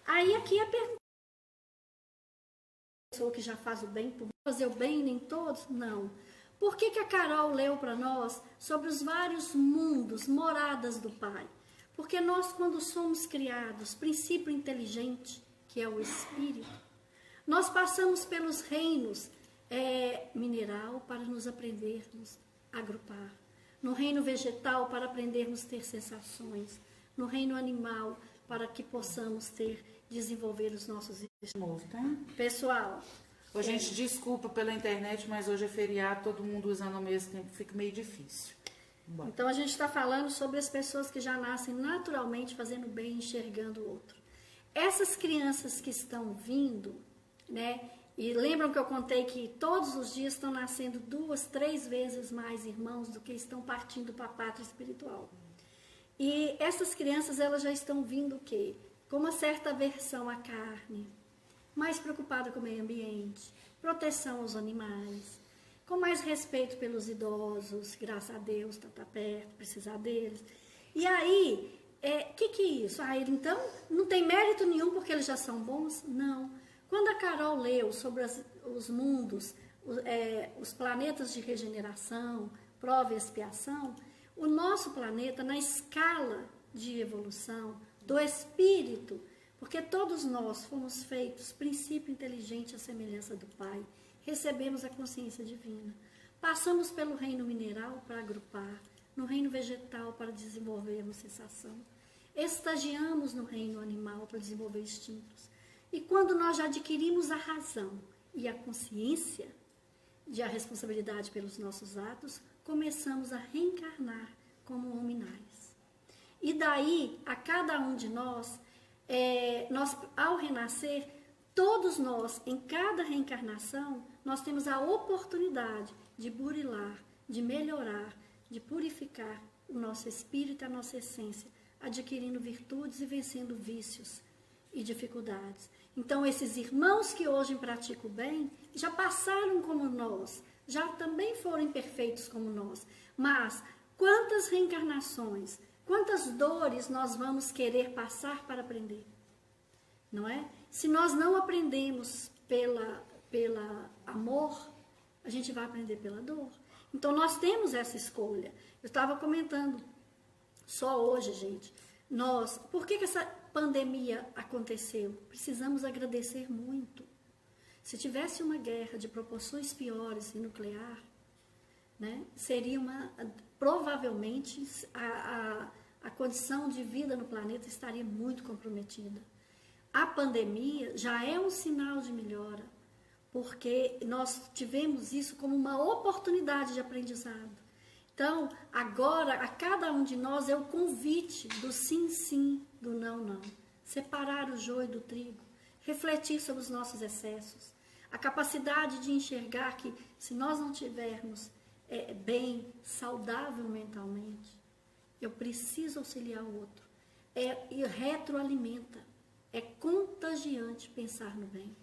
Aí aqui a pergunta, a pessoa que já faz o bem, por fazer o bem nem todos? Não. Por que a Carol leu para nós sobre os vários mundos, moradas do Pai? Porque nós, quando somos criados, princípio inteligente, que é o Espírito, nós passamos pelos reinos mineral para nos aprendermos a agrupar, no reino vegetal para aprendermos a ter sensações, no reino animal para que possamos desenvolver os nossos Novo, tá? Pessoal, Gente, desculpa pela internet, mas hoje é feriado, todo mundo usando ao mesmo tempo, fica meio difícil. Bom. Então a gente está falando sobre as pessoas que já nascem naturalmente fazendo bem, enxergando o outro. Essas crianças que estão vindo, né? E lembram que eu contei que todos os dias estão nascendo 2, 3 vezes mais irmãos do que estão partindo para a pátria espiritual. E essas crianças, elas já estão vindo o quê? Com uma certa aversão à carne, mais preocupada com o meio ambiente, proteção aos animais, com mais respeito pelos idosos, graças a Deus, está perto, precisar deles. E aí, que é isso? Então, não tem mérito nenhum porque eles já são bons? Não. Quando a Carol leu sobre os mundos, os planetas de regeneração, prova e expiação, o nosso planeta, na escala de evolução do espírito, porque todos nós fomos feitos, princípio inteligente à semelhança do Pai, recebemos a consciência divina, passamos pelo reino mineral para agrupar, no reino vegetal para desenvolvermos sensação, estagiamos no reino animal para desenvolver instintos. E quando nós já adquirimos a razão e a consciência de a responsabilidade pelos nossos atos, começamos a reencarnar como hominais. E daí, a cada um de nós, ao renascer, todos nós, em cada reencarnação, nós temos a oportunidade de burilar, de melhorar, de purificar o nosso espírito e a nossa essência, adquirindo virtudes e vencendo vícios e dificuldades. Então, esses irmãos que hoje praticam o bem, já passaram como nós, já também foram imperfeitos como nós. Mas, quantas reencarnações, quantas dores nós vamos querer passar para aprender? Não é? Se nós não aprendemos pela amor, a gente vai aprender pela dor. Então, nós temos essa escolha. Eu estava comentando, só hoje, gente, por que essa pandemia aconteceu? Precisamos agradecer muito. Se tivesse uma guerra de proporções piores e nuclear, né, seria provavelmente a condição de vida no planeta estaria muito comprometida. A pandemia já é um sinal de melhora, porque nós tivemos isso como uma oportunidade de aprendizado. Então, agora, a cada um de nós é o convite do sim, sim, do não, não. Separar o joio do trigo, refletir sobre os nossos excessos, a capacidade de enxergar que se nós não tivermos bem, saudável mentalmente, eu preciso auxiliar o outro. E retroalimenta, é contagiante pensar no bem.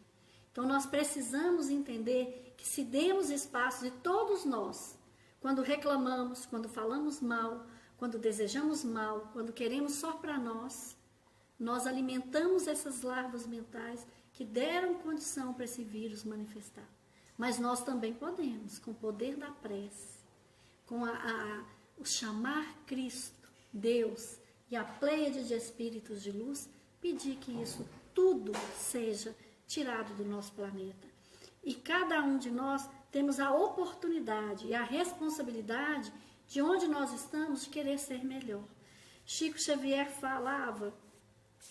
Então, nós precisamos entender que se demos espaço de todos nós, quando reclamamos, quando falamos mal, quando desejamos mal, quando queremos só para nós, nós alimentamos essas larvas mentais que deram condição para esse vírus manifestar. Mas nós também podemos, com o poder da prece, com o chamar Cristo, Deus e a pleiade de espíritos de luz, pedir que isso tudo seja tirado do nosso planeta. E cada um de nós temos a oportunidade e a responsabilidade de onde nós estamos de querer ser melhor. Chico Xavier falava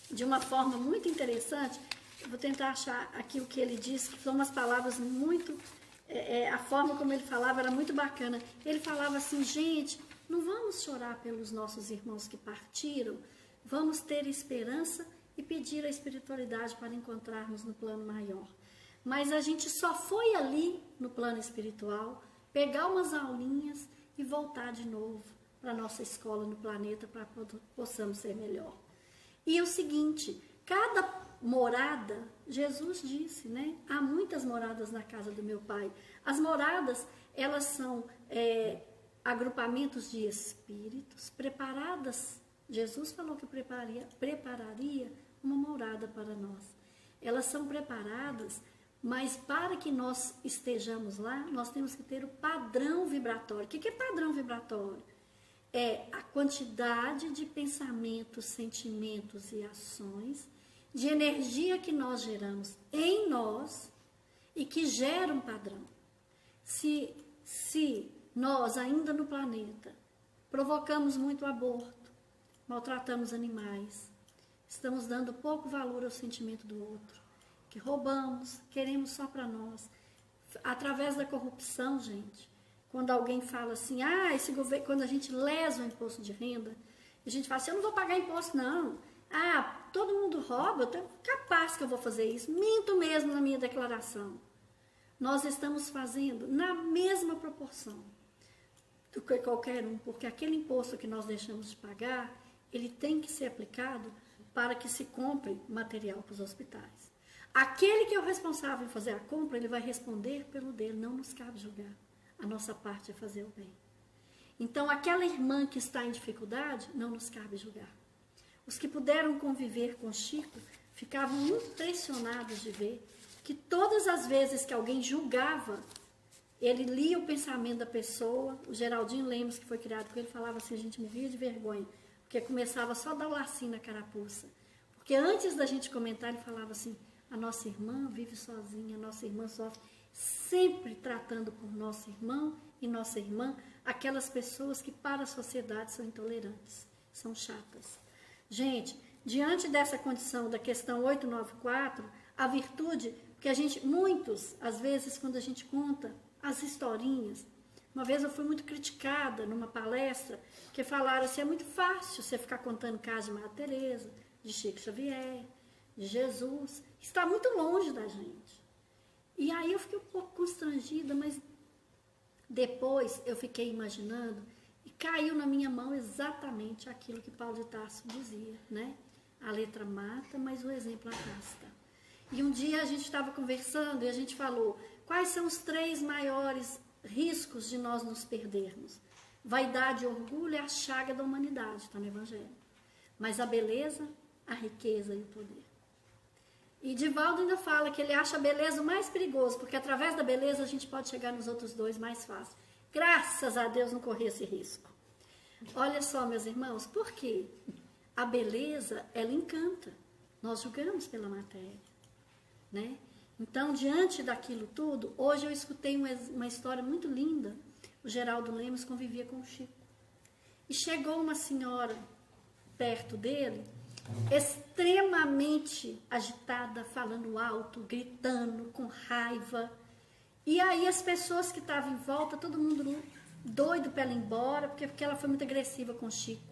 de uma forma muito interessante, eu vou tentar achar aqui o que ele disse, que são umas palavras muito... a forma como ele falava era muito bacana. Ele falava assim, gente, não vamos chorar pelos nossos irmãos que partiram, vamos ter esperança e pedir a espiritualidade para encontrarmos no plano maior. Mas a gente só foi ali, no plano espiritual, pegar umas aulinhas e voltar de novo para a nossa escola no planeta, para que possamos ser melhor. E o seguinte, cada morada, Jesus disse, né? Há muitas moradas na casa do meu Pai. As moradas, elas são agrupamentos de espíritos preparadas. Jesus falou que prepararia uma morada para nós. Elas são preparadas, mas para que nós estejamos lá, nós temos que ter o padrão vibratório. O que é padrão vibratório? É a quantidade de pensamentos, sentimentos e ações, de energia que nós geramos em nós e que gera um padrão. Se nós, ainda no planeta, provocamos muito aborto, maltratamos animais, estamos dando pouco valor ao sentimento do outro, que roubamos, queremos só para nós, através da corrupção, gente. Quando alguém fala assim, esse governo, quando a gente lesa o imposto de renda, a gente fala assim, eu não vou pagar imposto não. Todo mundo rouba, eu tenho capaz que eu vou fazer isso. Minto mesmo na minha declaração. Nós estamos fazendo na mesma proporção do que qualquer um, porque aquele imposto que nós deixamos de pagar, ele tem que ser aplicado para que se compre material para os hospitais. Aquele que é o responsável em fazer a compra, ele vai responder pelo dele, não nos cabe julgar. A nossa parte é fazer o bem. Então, aquela irmã que está em dificuldade, não nos cabe julgar. Os que puderam conviver com Chico ficavam impressionados de ver que todas as vezes que alguém julgava, ele lia o pensamento da pessoa. O Geraldinho Lemos, que foi criado com ele, falava assim, a gente morria de vergonha, porque começava só a dar o lacinho na carapuça. Porque antes da gente comentar, ele falava assim, a nossa irmã vive sozinha, a nossa irmã sofre, sempre tratando por nosso irmão e nossa irmã aquelas pessoas que para a sociedade são intolerantes, são chatas. Gente, diante dessa condição da questão 894, a virtude, porque a gente, muitos, às vezes, quando a gente conta as historinhas, uma vez eu fui muito criticada numa palestra, que falaram assim, é muito fácil você ficar contando casos de Maria Teresa, de Chico Xavier, de Jesus, está muito longe da gente. E aí eu fiquei um pouco constrangida, mas depois eu fiquei imaginando e caiu na minha mão exatamente aquilo que Paulo de Tarso dizia, né? A letra mata, mas o exemplo arrasta. E um dia a gente estava conversando e a gente falou, quais são os 3 maiores riscos de nós nos perdermos? Vaidade e orgulho é a chaga da humanidade, está no Evangelho. Mas a beleza, a riqueza e o poder. E Divaldo ainda fala que ele acha a beleza o mais perigoso, porque através da beleza a gente pode chegar nos outros 2 mais fácil. Graças a Deus não corri esse risco. Olha só, meus irmãos, por quê? A beleza, ela encanta. Nós julgamos pela matéria, né? Então, diante daquilo tudo, hoje eu escutei uma história muito linda. O Geraldo Lemos convivia com o Chico. E chegou uma senhora perto dele, extremamente agitada, falando alto, gritando, com raiva. E aí as pessoas que estavam em volta, todo mundo doido para ela ir embora, porque ela foi muito agressiva com o Chico.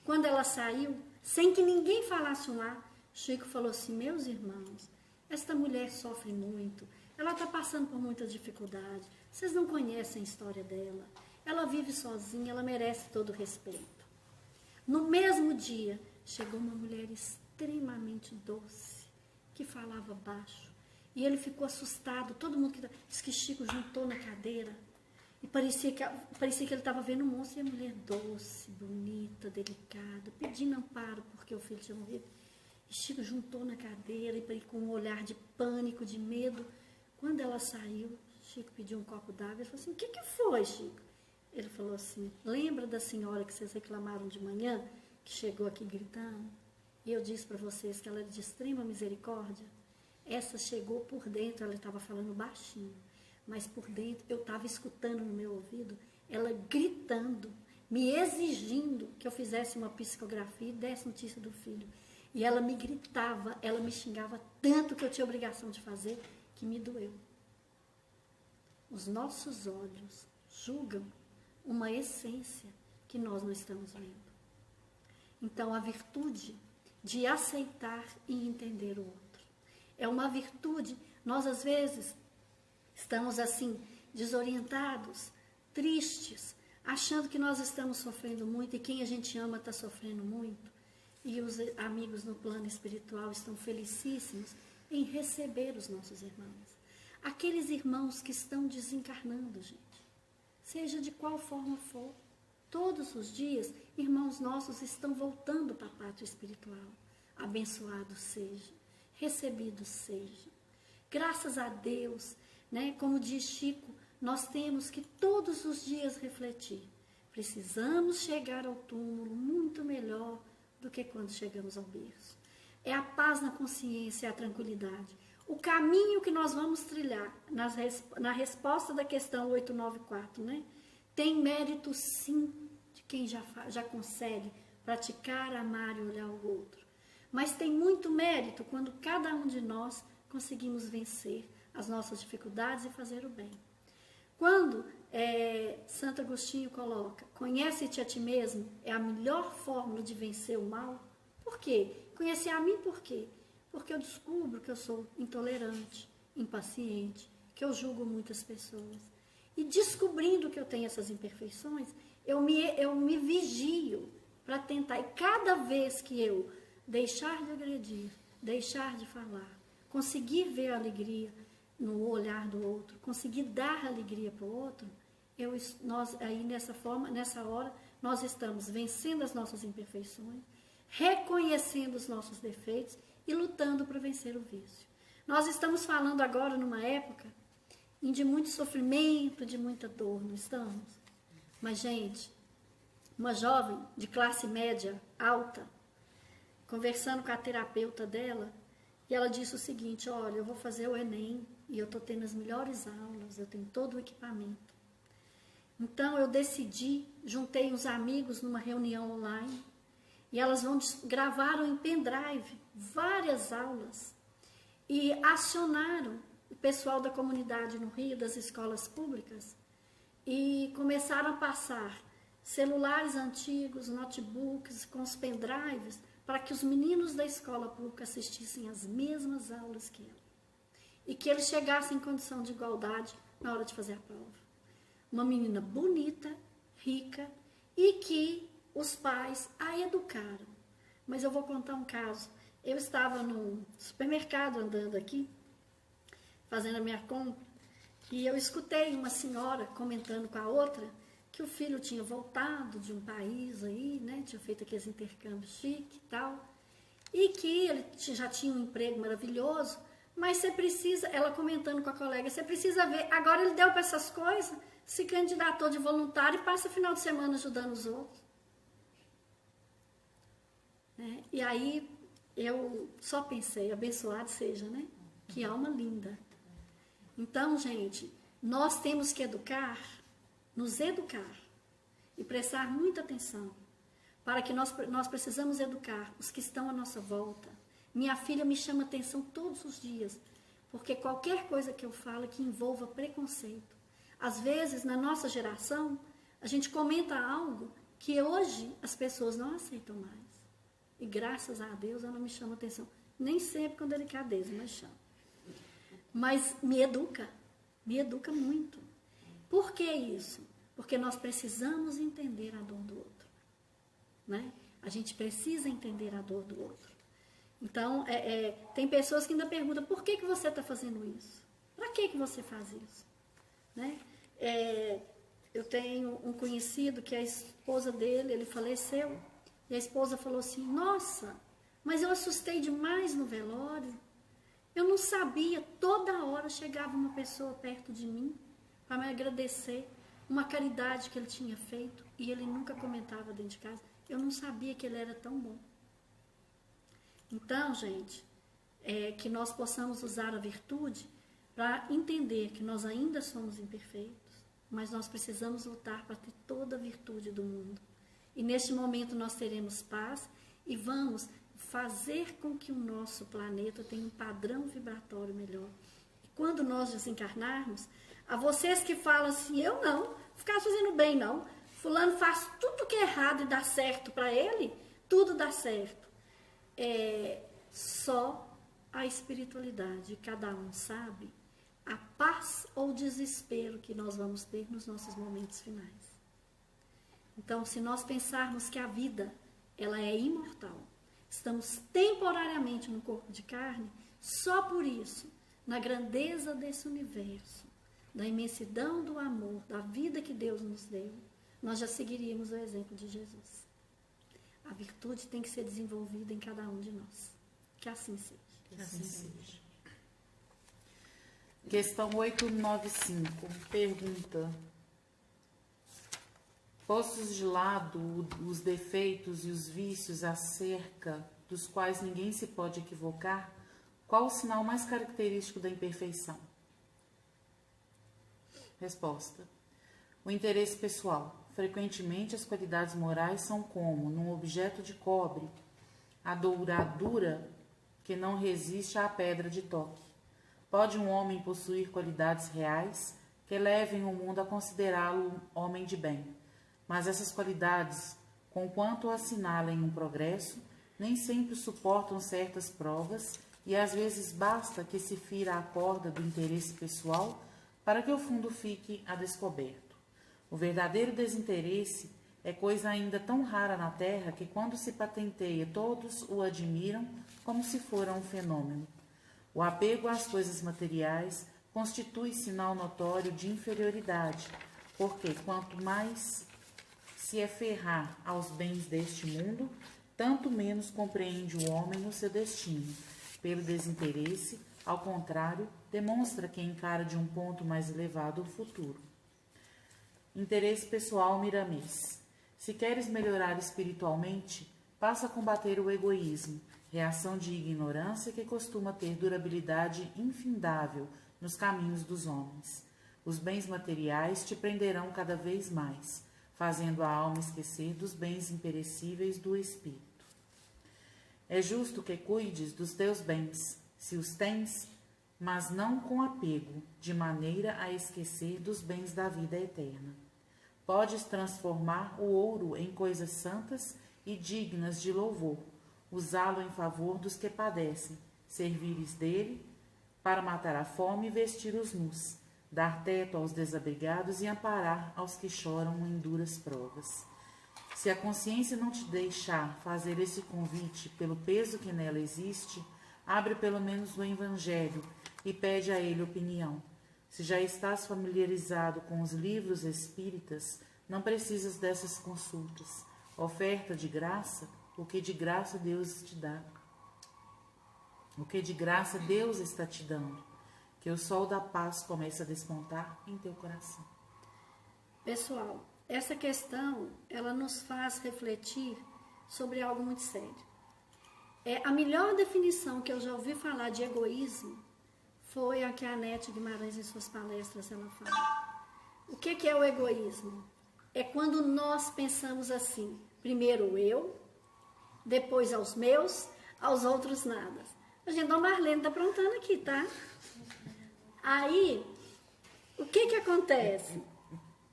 Quando ela saiu, sem que ninguém falasse um ar, Chico falou assim, meus irmãos, esta mulher sofre muito, ela está passando por muitas dificuldades, vocês não conhecem a história dela, ela vive sozinha, ela merece todo o respeito. No mesmo dia, chegou uma mulher extremamente doce, que falava baixo, e ele ficou assustado, todo mundo que disse que Chico juntou na cadeira, e parecia que ele estava vendo um monstro, e a mulher doce, bonita, delicada, pedindo amparo porque o filho tinha morrido. E Chico juntou na cadeira, e com um olhar de pânico, de medo. Quando ela saiu, Chico pediu um copo d'água, ele falou assim, o que foi, Chico? Ele falou assim, lembra da senhora que vocês reclamaram de manhã, que chegou aqui gritando? E eu disse para vocês que ela é de extrema misericórdia? Essa chegou por dentro, ela estava falando baixinho, mas por dentro eu estava escutando no meu ouvido, ela gritando, me exigindo que eu fizesse uma psicografia e desse notícia do filho. E ela me gritava, ela me xingava tanto que eu tinha obrigação de fazer, que me doeu. Os nossos olhos julgam uma essência que nós não estamos vendo. Então, a virtude de aceitar e entender o outro é uma virtude. Nós, às vezes, estamos assim, desorientados, tristes, achando que nós estamos sofrendo muito e quem a gente ama está sofrendo muito. E os amigos no plano espiritual estão felicíssimos em receber os nossos irmãos. Aqueles irmãos que estão desencarnando, gente, seja de qual forma for, todos os dias, irmãos nossos estão voltando para a pátria espiritual. Abençoados sejam, recebidos sejam. Graças a Deus, né? Como diz Chico, nós temos que todos os dias refletir. Precisamos chegar ao túmulo muito melhor do que quando chegamos ao berço. É a paz na consciência, é a tranquilidade. O caminho que nós vamos trilhar na resposta da questão 894, né? Tem mérito sim de quem já consegue praticar, amar e olhar o outro. Mas tem muito mérito quando cada um de nós conseguimos vencer as nossas dificuldades e fazer o bem. Quando Santo Agostinho coloca, conhece-te a ti mesmo, é a melhor forma de vencer o mal. Por quê? Conhecer a mim por quê? Porque eu descubro que eu sou intolerante, impaciente, que eu julgo muitas pessoas. E descobrindo que eu tenho essas imperfeições, eu me vigio para tentar. E cada vez que eu deixar de agredir, deixar de falar, conseguir ver a alegria no olhar do outro, conseguir dar alegria para o outro, nós aí nessa hora, nós estamos vencendo as nossas imperfeições, reconhecendo os nossos defeitos e lutando para vencer o vício. Nós estamos falando agora numa época de muito sofrimento, de muita dor, não estamos? Mas, gente, uma jovem de classe média alta, conversando com a terapeuta dela, e ela disse o seguinte, olha, eu vou fazer o Enem e eu estou tendo as melhores aulas, eu tenho todo o equipamento. Então, eu decidi, juntei uns amigos numa reunião online, e elas gravaram em pendrive várias aulas e acionaram o pessoal da comunidade no Rio, das escolas públicas, e começaram a passar celulares antigos, notebooks com os pendrives, para que os meninos da escola pública assistissem às mesmas aulas que ela. E que eles chegassem em condição de igualdade na hora de fazer a prova. Uma menina bonita, rica, e que os pais a educaram. Mas eu vou contar um caso. Eu estava no supermercado andando aqui, fazendo a minha compra, e eu escutei uma senhora comentando com a outra que o filho tinha voltado de um país aí, né, tinha feito aqueles intercâmbios chique e tal, e que ele já tinha um emprego maravilhoso, mas você precisa, ela comentando com a colega, você precisa ver, agora ele deu para essas coisas, se candidatou de voluntário e passa o final de semana ajudando os outros. E aí eu só pensei, abençoado seja, né? Que alma linda. Então, gente, nós temos que nos educar e prestar muita atenção, para que nós precisamos educar os que estão à nossa volta. Minha filha me chama atenção todos os dias, porque qualquer coisa que eu falo que envolva preconceito. Às vezes, na nossa geração, a gente comenta algo que hoje as pessoas não aceitam mais. E graças a Deus ela me chama atenção. Nem sempre com delicadeza, mas chama. Mas me educa muito. Por que isso? Porque nós precisamos entender a dor do outro. Né? A gente precisa entender a dor do outro. Então, tem pessoas que ainda perguntam, por que você está fazendo isso? Para que você faz isso? Né? Eu tenho um conhecido que a esposa dele, ele faleceu, e a esposa falou assim, nossa, mas eu assustei demais no velório. Eu não sabia, toda hora chegava uma pessoa perto de mim para me agradecer uma caridade que ele tinha feito, e ele nunca comentava dentro de casa. Eu não sabia que ele era tão bom. Então, gente, que nós possamos usar a virtude para entender que nós ainda somos imperfeitos, mas nós precisamos lutar para ter toda a virtude do mundo. E neste momento nós teremos paz e vamos fazer com que o nosso planeta tenha um padrão vibratório melhor. E quando nós desencarnarmos, a vocês que falam assim, eu não, ficar fazendo bem não, fulano faz tudo que é errado e dá certo para ele, tudo dá certo. Só a espiritualidade, cada um sabe a paz ou desespero que nós vamos ter nos nossos momentos finais. Então, se nós pensarmos que a vida, ela é imortal, estamos temporariamente no corpo de carne, só por isso, na grandeza desse universo, da imensidão do amor, da vida que Deus nos deu, nós já seguiríamos o exemplo de Jesus. A virtude tem que ser desenvolvida em cada um de nós. Que assim seja. Que assim seja. Questão 895. Pergunta: postos de lado os defeitos e os vícios acerca dos quais ninguém se pode equivocar, qual o sinal mais característico da imperfeição? Resposta: o interesse pessoal. Frequentemente, as qualidades morais são como, num objeto de cobre, a douradura que não resiste à pedra de toque. Pode um homem possuir qualidades reais que levem o mundo a considerá-lo homem de bem, mas essas qualidades, conquanto assinalem um progresso, nem sempre suportam certas provas e às vezes basta que se fira a corda do interesse pessoal para que o fundo fique a descoberto. O verdadeiro desinteresse é coisa ainda tão rara na Terra que, quando se patenteia, todos o admiram como se fora um fenômeno. O apego às coisas materiais constitui sinal notório de inferioridade, porque quanto mais se aferrar aos bens deste mundo, tanto menos compreende o homem o seu destino. Pelo desinteresse, ao contrário, demonstra que encara de um ponto mais elevado o futuro. Interesse pessoal miramês. Se queres melhorar espiritualmente, passa a combater o egoísmo, reação de ignorância que costuma ter durabilidade infindável nos caminhos dos homens. Os bens materiais te prenderão cada vez mais, fazendo a alma esquecer dos bens imperecíveis do espírito. É justo que cuides dos teus bens, se os tens, mas não com apego, de maneira a esquecer dos bens da vida eterna. Podes transformar o ouro em coisas santas e dignas de louvor, usá-lo em favor dos que padecem, servires dele para matar a fome e vestir os nus, dar teto aos desabrigados e amparar aos que choram em duras provas. Se a consciência não te deixar fazer esse convite pelo peso que nela existe, abre pelo menos o Evangelho e pede a ele opinião. Se já estás familiarizado com os livros espíritas, não precisas dessas consultas. Oferta de graça o que de graça Deus te dá. O que de graça Deus está te dando. Que o sol da paz comece a despontar em teu coração. Pessoal, essa questão, ela nos faz refletir sobre algo muito sério. A melhor definição que eu já ouvi falar de egoísmo foi a que a Anete Guimarães, em suas palestras, ela fala. O que é o egoísmo? É quando nós pensamos assim, primeiro eu, depois aos meus, aos outros nada. A gente, Dona Marlene está aprontando aqui, tá? Aí, o que acontece?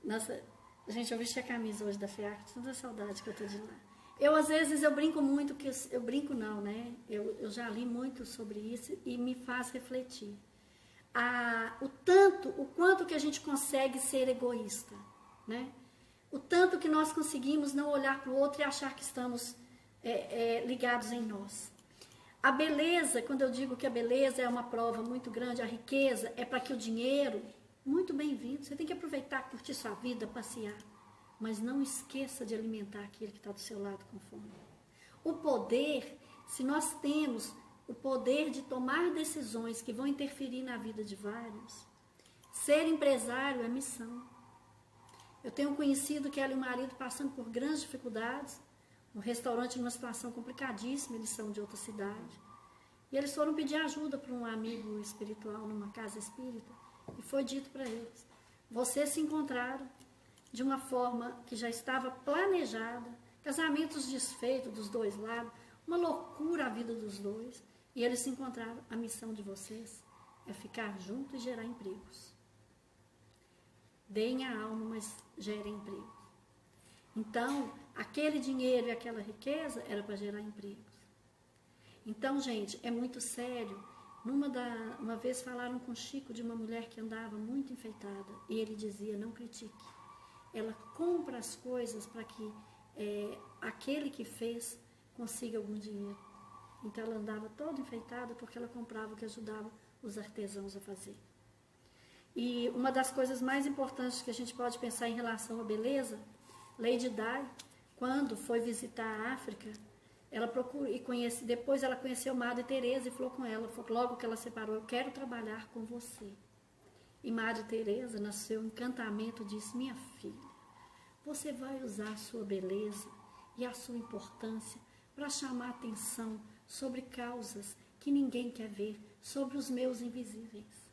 Nossa, gente, eu vesti a camisa hoje da FEAC, tanta saudade que eu tô de lá. Às vezes, eu brinco muito, eu brinco não, né? Eu já li muito sobre isso e me faz refletir. O quanto que a gente consegue ser egoísta, né? O tanto que nós conseguimos não olhar para o outro e achar que estamos ligados em nós. A beleza, quando eu digo que a beleza é uma prova muito grande, a riqueza é para que o dinheiro, muito bem-vindo, você tem que aproveitar, curtir sua vida, passear, mas não esqueça de alimentar aquele que está do seu lado com fome. O poder, se nós temos o poder de tomar decisões que vão interferir na vida de vários, ser empresário é missão. Eu tenho conhecido que ela e o marido passando por grandes dificuldades, no restaurante numa situação complicadíssima, eles são de outra cidade. E eles foram pedir ajuda para um amigo espiritual numa casa espírita. E foi dito para eles, vocês se encontraram de uma forma que já estava planejada, casamentos desfeitos dos dois lados, uma loucura a vida dos dois. E eles se encontraram, a missão de vocês é ficar junto e gerar empregos. Deem a alma, mas gerem empregos. Então, aquele dinheiro e aquela riqueza era para gerar empregos. Então, gente, é muito sério Uma vez falaram com Chico de uma mulher que andava muito enfeitada e ele dizia, não critique. Ela compra as coisas para que aquele que fez consiga algum dinheiro. Então ela andava toda enfeitada porque ela comprava o que ajudava os artesãos a fazer. E uma das coisas mais importantes que a gente pode pensar em relação à beleza, Lady Di, quando foi visitar a África, ela procurou e depois ela conheceu Madre Teresa e falou com ela, logo que ela separou, eu quero trabalhar com você. E Madre Teresa, no seu encantamento, disse, minha filha, você vai usar a sua beleza e a sua importância para chamar atenção sobre causas que ninguém quer ver, sobre os meus invisíveis.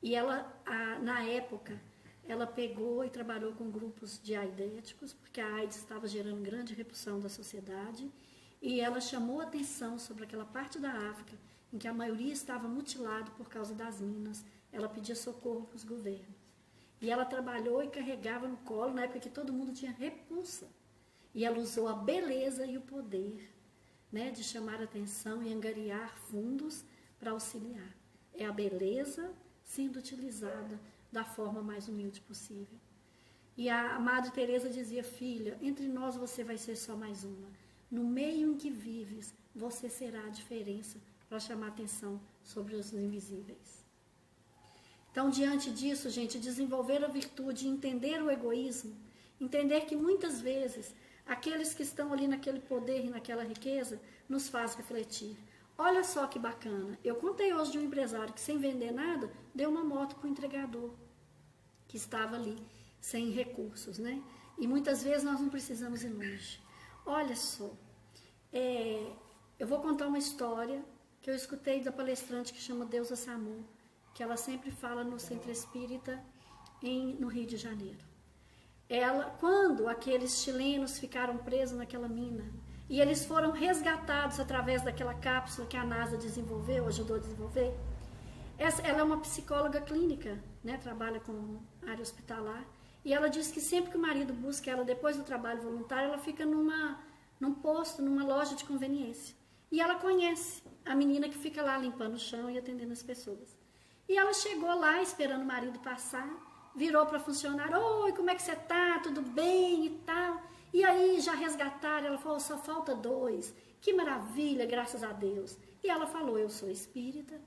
E ela, na época, ela pegou e trabalhou com grupos de aidéticos, porque a AIDS estava gerando grande repulsão da sociedade, e ela chamou atenção sobre aquela parte da África em que a maioria estava mutilado por causa das minas. Ela pedia socorro para os governos. E ela trabalhou e carregava no colo, na época que todo mundo tinha repulsa. E ela usou a beleza e o poder, né, de chamar atenção e angariar fundos para auxiliar. É a beleza sendo utilizada da forma mais humilde possível. E a Madre Teresa dizia, filha, entre nós você vai ser só mais uma. No meio em que vives, você será a diferença para chamar atenção sobre os invisíveis. Então, diante disso, gente, desenvolver a virtude, entender o egoísmo, entender que muitas vezes aqueles que estão ali naquele poder e naquela riqueza nos faz refletir. Olha só que bacana, eu contei hoje de um empresário que sem vender nada, deu uma moto para o entregador, que estava ali, sem recursos, né? E muitas vezes nós não precisamos ir longe. Olha só, eu vou contar uma história que eu escutei da palestrante que chama Deusa Samu, que ela sempre fala no Centro Espírita no Rio de Janeiro. Quando aqueles chilenos ficaram presos naquela mina, e eles foram resgatados através daquela cápsula que a NASA desenvolveu, ajudou a desenvolver, ela é uma psicóloga clínica, né, trabalha com área hospitalar, e ela diz que sempre que o marido busca ela, depois do trabalho voluntário, ela fica num posto, numa loja de conveniência. E ela conhece a menina que fica lá limpando o chão e atendendo as pessoas. E ela chegou lá esperando o marido passar, virou para a funcionária, oi, como é que você tá? Tudo bem e tal? E aí já resgataram, ela falou, só falta 2. Que maravilha, graças a Deus. E ela falou, eu sou espírita.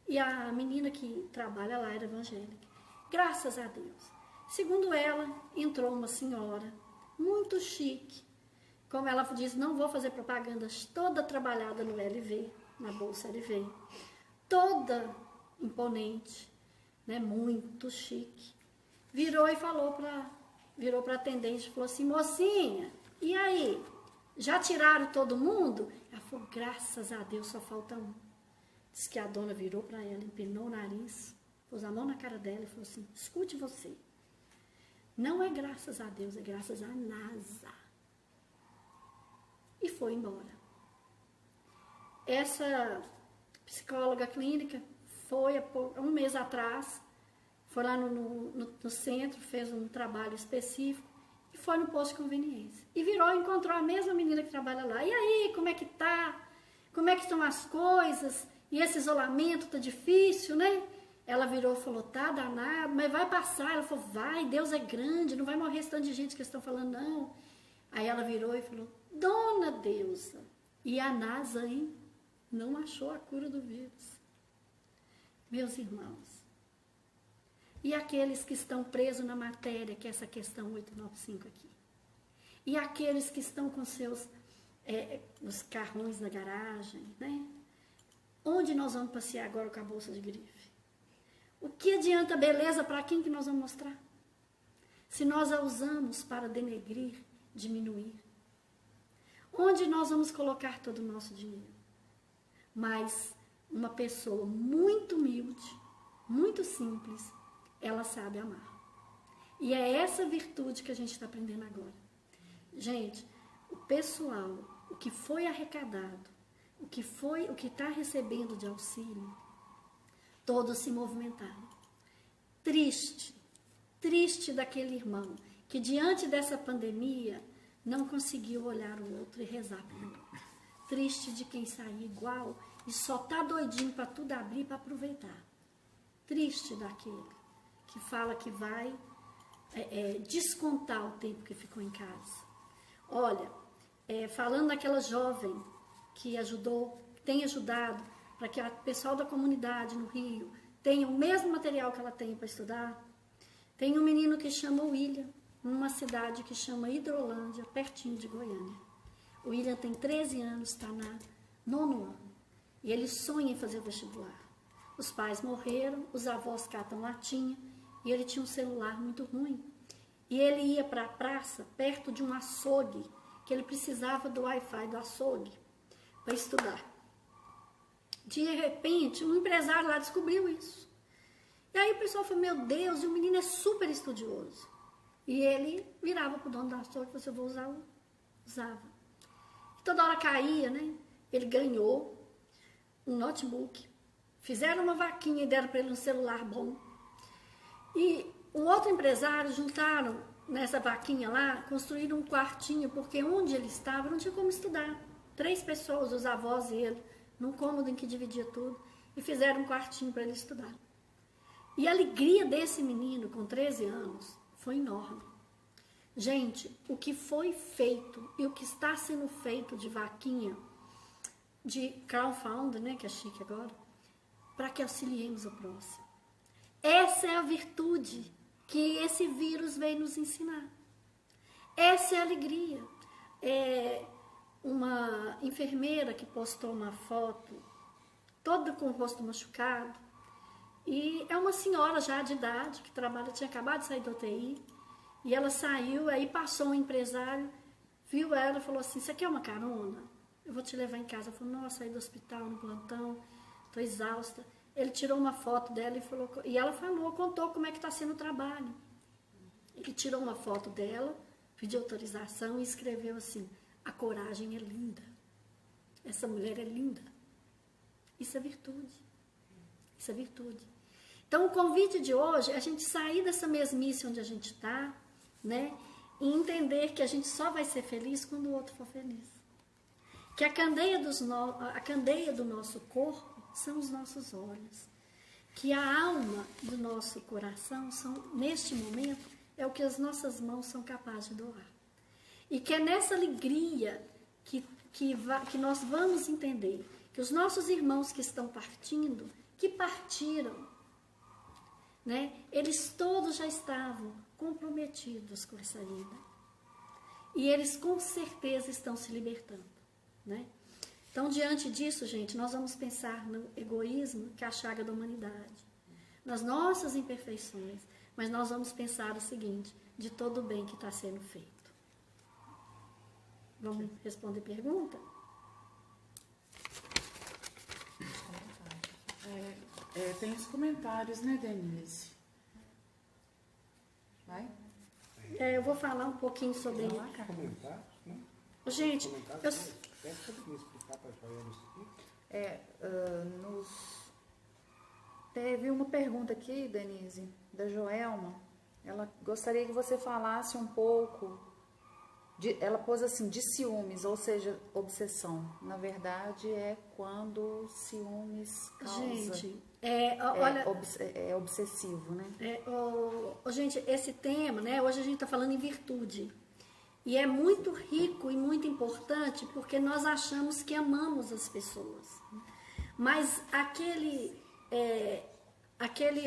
E a menina que trabalha lá era evangélica. Graças a Deus. Segundo ela, entrou uma senhora muito chique. Como ela disse, não vou fazer propagandas, toda trabalhada no LV, na Bolsa LV. Toda imponente, né, muito chique. Virou para a atendente e falou assim, mocinha, e aí? Já tiraram todo mundo? Ela falou, graças a Deus, só falta um. Diz que a dona virou para ela, empinou o nariz, pôs a mão na cara dela e falou assim, escute você, não é graças a Deus, é graças à NASA. E foi embora. Essa psicóloga clínica foi há um mês atrás, foi lá no centro, fez um trabalho específico e foi no posto de conveniência. E virou e encontrou a mesma menina que trabalha lá. E aí, como é que tá? Como é que estão as coisas? E esse isolamento tá difícil, né? Ela virou e falou, tá danado, mas vai passar. Ela falou, vai, Deus é grande, não vai morrer esse tanto de gente que estão falando, não. Aí ela virou e falou, dona Deusa, e a NASA, hein? Não achou a cura do vírus. Meus irmãos, e aqueles que estão presos na matéria, que é essa questão 895 aqui. E aqueles que estão com seus os carrões na garagem, né? Onde nós vamos passear agora com a bolsa de grife? O que adianta beleza para quem que nós vamos mostrar? Se nós a usamos para denegrir, diminuir. Onde nós vamos colocar todo o nosso dinheiro? Mas uma pessoa muito humilde, muito simples, ela sabe amar. E é essa virtude que a gente está aprendendo agora. Gente, o pessoal, o que foi arrecadado, o que está recebendo de auxílio, todos se movimentaram. Triste daquele irmão que diante dessa pandemia não conseguiu olhar o outro e rezar pelo outro. Triste de quem sair igual e só tá doidinho para tudo abrir para aproveitar. Triste daquele que fala que vai descontar o tempo que ficou em casa. Olha, falando daquela jovem que tem ajudado para que o pessoal da comunidade no Rio tenha o mesmo material que ela tem para estudar, tem um menino que chama William, numa cidade que chama Hidrolândia, pertinho de Goiânia. O William tem 13 anos, está na 9º ano, e ele sonha em fazer o vestibular. Os pais morreram, os avós catam latinha, e ele tinha um celular muito ruim. E ele ia para a praça, perto de um açougue, que ele precisava do Wi-Fi do açougue, para estudar. De repente, um empresário lá descobriu isso. E aí o pessoal falou, meu Deus, o menino é super estudioso. E ele virava para o dono do açougue e falou, eu vou usava. E toda hora caía, né? Ele ganhou um notebook, fizeram uma vaquinha e deram para ele um celular bom. E um outro empresário juntaram nessa vaquinha lá, construíram um quartinho, porque onde ele estava não tinha como estudar. 3 pessoas, os avós e ele, num cômodo em que dividia tudo, e fizeram um quartinho para ele estudar. E a alegria desse menino com 13 anos foi enorme. Gente, o que foi feito e o que está sendo feito de vaquinha, de crowdfunding, né, que é chique agora, para que auxiliemos o próximo. Essa é a virtude que esse vírus veio nos ensinar. Essa é a alegria. Uma enfermeira que postou uma foto, toda com o rosto machucado, e é uma senhora já de idade, que tinha acabado de sair da UTI, e ela saiu, aí passou um empresário, viu ela e falou assim, você quer uma carona? Eu vou te levar em casa. Eu falei, nossa, saí do hospital, no plantão, estou exausta. Ele tirou uma foto dela e ela contou como é que está sendo o trabalho. Ele tirou uma foto dela, pediu autorização e escreveu assim, a coragem é linda. Essa mulher é linda. Isso é virtude. Isso é virtude. Então, o convite de hoje é a gente sair dessa mesmice onde a gente está, né? E entender que a gente só vai ser feliz quando o outro for feliz. Que a candeia do nosso corpo são os nossos olhos. Que a alma do nosso coração, neste momento, é o que as nossas mãos são capazes de doar. E que é nessa alegria que nós vamos entender que os nossos irmãos que estão partindo, que partiram, né? Eles todos já estavam comprometidos com essa ida. E eles com certeza estão se libertando, né? Então, diante disso, gente, nós vamos pensar no egoísmo, que é a chaga da humanidade, nas nossas imperfeições, mas nós vamos pensar o seguinte, de todo o bem que está sendo feito. Vamos responder pergunta? Tem os comentários, né, Denise? Vai? Eu vou falar um pouquinho sobre... Comentários, né? Gente, Teve uma pergunta aqui, Denise, da Joelma. Ela gostaria que você falasse um pouco, ela pôs assim, de ciúmes, ou seja, obsessão. Na verdade, é quando ciúmes causa... Gente, olha, é obsessivo, né? Gente, esse tema, né, hoje a gente está falando em virtude. E é muito rico e muito importante porque nós achamos que amamos as pessoas. Mas aquele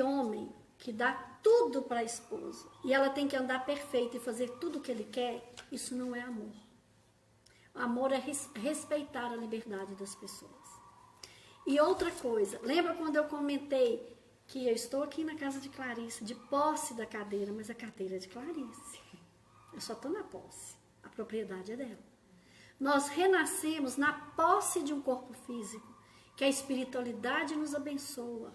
homem que dá tudo para a esposa e ela tem que andar perfeita e fazer tudo o que ele quer, isso não é amor. Amor é respeitar a liberdade das pessoas. E outra coisa, lembra quando eu comentei que eu estou aqui na casa de Clarice, de posse da cadeira, mas a cadeira é de Clarice. Eu só estou na posse. A propriedade é dela. Nós renascemos na posse de um corpo físico, que a espiritualidade nos abençoa